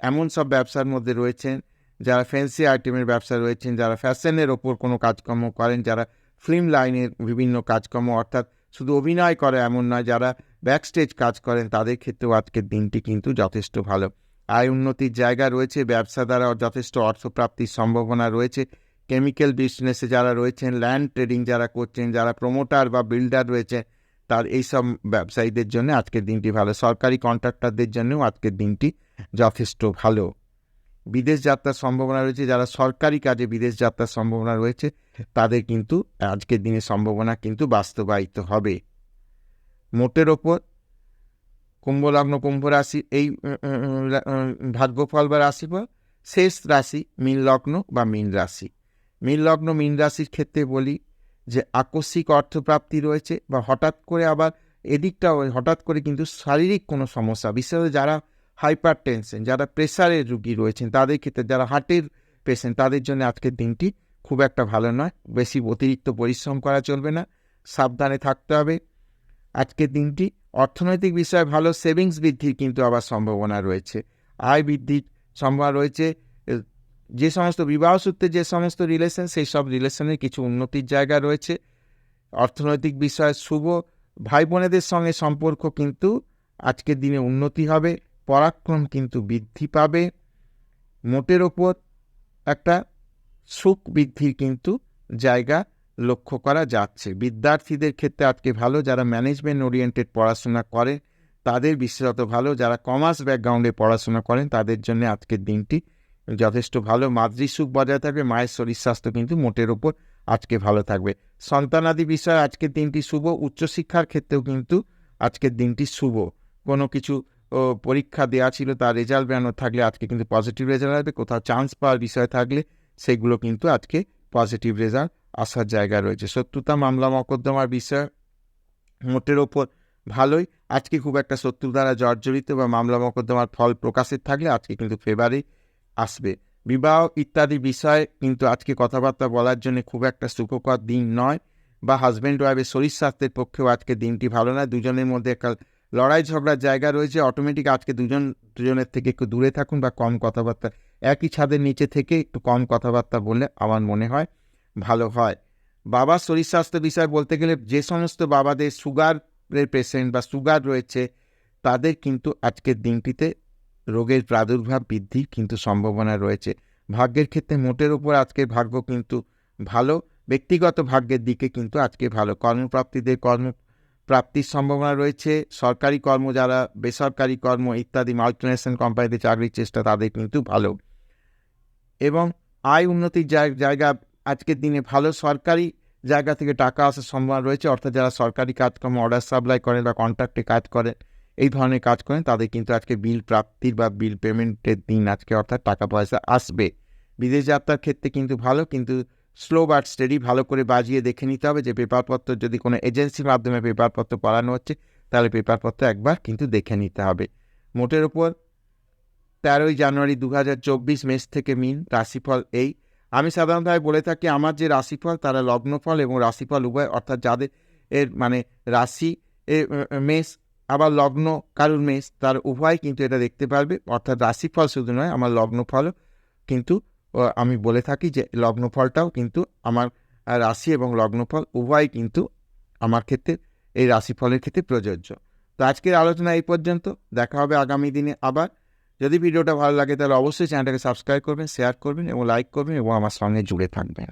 এমন সব ব্যবসার মধ্যে রয়েছেন, যারা ফ্যান্সি আইটেমের ব্যবসা রয়েছেন, যারা ফ্যাশনের ওপর কোনো কাজকর্ম করেন, যারা ফিল্ম লাইনের বিভিন্ন কাজকর্ম, অর্থাৎ শুধু অভিনয় করে এমন নয়, যারা ব্যাকস্টেজ কাজ করেন, তাদের ক্ষেত্রেও আজকের দিনটি কিন্তু যথেষ্ট ভালো। আয় উন্নতির জায়গা রয়েছে, ব্যবসা দ্বারা যথেষ্ট অর্থপ্রাপ্তির সম্ভাবনা রয়েছে। কেমিক্যাল বিজনেসে যারা রয়েছেন, ল্যান্ড ট্রেডিং যারা করছেন, যারা প্রমোটার বা বিল্ডার রয়েছে, তার এইসব ব্যবসায়ীদের জন্য আজকের দিনটি ভালো। সরকারি কন্ট্রাক্টরদের জন্যও আজকের দিনটি যথেষ্ট ভালো। বিদেশ যাত্রার সম্ভাবনা রয়েছে, যারা সরকারি কাজে বিদেশ যাত্রার সম্ভাবনা রয়েছে, তাদের কিন্তু আজকের দিনে সম্ভাবনা কিন্তু বাস্তবায়িত হবে। মোটের ওপর কুম্ভলগ্ন কুম্ভ রাশি এই ভাগ্যফল বা রাশিফল। শেষ রাশি মীন লগ্ন বা মীন রাশি। মীন লগ্ন মীন রাশির ক্ষেত্রে বলি যে আকস্মিক অর্থপ্রাপ্তি রয়েছে, বা হঠাৎ করে আবার এদিকটাও হঠাৎ করে কিন্তু শারীরিক কোনো সমস্যা, বিশেষত যারা হাইপার টেনশন, যারা প্রেসারের রুগী রয়েছেন, তাদের ক্ষেত্রে, যারা হার্টের পেশেন্ট, তাদের জন্য আজকের দিনটি খুব একটা ভালো নয়। বেশি অতিরিক্ত পরিশ্রম করা চলবে না, সাবধানে থাকতে হবে। আজকের দিনটি অর্থনৈতিক বিষয়ে ভালো, সেভিংস বৃদ্ধির কিন্তু আবার সম্ভাবনা রয়েছে, আয় বৃদ্ধির সম্ভাবনা রয়েছে। যে সমস্ত বিবাহ সূত্রে যে সমস্ত রিলেশন, সেই সব রিলেশনের কিছু উন্নতির জায়গা রয়েছে। অর্থনৈতিক বিষয়ে শুভ। ভাই বোনেদের সঙ্গে সম্পর্ক কিন্তু আজকের দিনে উন্নতি হবে, পরাক্রম কিন্তু বৃদ্ধি পাবে। মোটের ওপর একটা সুখ বৃদ্ধির কিন্তু জায়গা লক্ষ্য করা যাচ্ছে। বিদ্যার্থীদের ক্ষেত্রে আজকে ভালো, যারা ম্যানেজমেন্ট ওরিয়েন্টেড পড়াশোনা করে তাদের বিশেষত ভালো, যারা কমার্স ব্যাকগ্রাউন্ডে পড়াশোনা করেন তাদের জন্য আজকের দিনটি যথেষ্ট ভালো। মাতৃসুখ বজায় থাকবে, মায়ের শরীর স্বাস্থ্য কিন্তু মোটের ওপর আজকে ভালো থাকবে। সন্তানাদি বিষয়ে আজকের দিনটি শুভ। উচ্চশিক্ষার ক্ষেত্রেও কিন্তু আজকের দিনটি শুভ। কোনো কিছু পরীক্ষা দেওয়া ছিল, তার রেজাল্ট বেরানো থাকলে আজকে কিন্তু পজিটিভ রেজাল্ট আসবে। কোথাও চান্স পাওয়ার বিষয় থাকলে সেগুলো কিন্তু আজকে পজিটিভ রেজাল্ট আসার জায়গা রয়েছে। শত্রুতা মামলা মকদ্দমার বিষয় মোটের ওপর ভালোই। আজকে খুব একটা শত্রু দ্বারা জর্জরিত বা মামলা মকদ্দমার ফল প্রকাশের থাকলে আজকে কিন্তু ফেভারে আসবে। বিবাহ ইত্যাদি বিষয়ে কিন্তু আজকে কথাবার্তা বলার জন্য খুব একটা সুখকর দিন নয়, বা হাজব্যান্ড ওয়াইফের শরীর স্বাস্থ্যের পক্ষেও আজকে দিনটি ভালো না। দুজনের মধ্যে একটা লড়াই ঝগড়ার জায়গা রয়েছে। অটোমেটিক আজকে দুজনের থেকে একটু দূরে থাকুন, বা কম কথাবার্তা, একই ছাদের নিচে থেকে একটু কম কথাবার্তা বললে আমার মনে হয় ভালো হয়। বাবার শরীর স্বাস্থ্য বিষয় বলতে গেলে, যে সমস্ত বাবাদের সুগারের পেশেন্ট বা সুগার রয়েছে, তাদের কিন্তু আজকের দিনটিতে রোগের প্রাদুর্ভাব বৃদ্ধির কিন্তু সম্ভাবনা রয়েছে। ভাগ্যের ক্ষেত্রে মোটের উপর আজকের ভাগ্য কিন্তু ভালো। ব্যক্তিগত ভাগ্যের দিকে কিন্তু আজকে ভালো। কর্মপ্রাপ্তিদের কর্মপ্রাপ্তির সম্ভাবনা রয়েছে। সরকারি কর্ম, যারা বেসরকারি কর্ম ইত্যাদি মাল্টিনেশনাল কোম্পানিতে চাকরির চেষ্টা, তাদের কিন্তু ভালো। এবং আয় উন্নতির জায়গা আজকের দিনে ভালো। সরকারি জায়গা থেকে টাকা আসার সম্ভাবনা রয়েছে, অর্থাৎ যারা সরকারি কাজকর্ম অর্ডার সাপ্লাই করেন বা কন্ট্রাক্টে কাজ করেন, এই ধরনের কাজ করেন, তাদের কিন্তু আজকে বিল প্রাপ্তির বা বিল পেমেন্টের দিন আজকে, অর্থাৎ টাকা পয়সা আসবে। বিদেশ যাত্রার ক্ষেত্রে কিন্তু ভালো, কিন্তু স্লো বাট স্টেডি, ভালো করে বাজিয়ে দেখে নিতে হবে যে পেপারপত্র, যদি কোনো এজেন্সির মাধ্যমে পেপারপত্র পড়ানো হচ্ছে, তাহলে পেপারপত্র একবার কিন্তু দেখে নিতে হবে। মোটের ওপর 13ই জানুয়ারি 2024 মেষ থেকে মীন রাশিফল এই। আমি সাধারণতভাবে বলে থাকি, আমার যে রাশিফল তারা লগ্নফল এবং রাশিফল উভয়, অর্থাৎ যাদের এর মানে রাশি মেষ আবার লগ্ন কারুর মেষ, তার উভয় কিন্তু এটা দেখতে পারবে। অর্থাৎ রাশিফল শুধু নয়, আমার লগ্নফলও কিন্তু আমি বলে থাকি যে লগ্নফলটাও কিন্তু আমার রাশি এবং লগ্নফল উভয় কিন্তু আমার ক্ষেত্রে, এই রাশিফলের ক্ষেত্রে প্রযোজ্য। তো আজকের আলোচনা এই পর্যন্ত। দেখা হবে আগামী দিনে আবার। যদি ভিডিওটা ভালো লাগে তাহলে অবশ্যই চ্যানেলটাকে সাবস্ক্রাইব করবেন, শেয়ার করবেন এবং লাইক করবেন, এবং আমার সঙ্গে জুড়ে থাকবেন।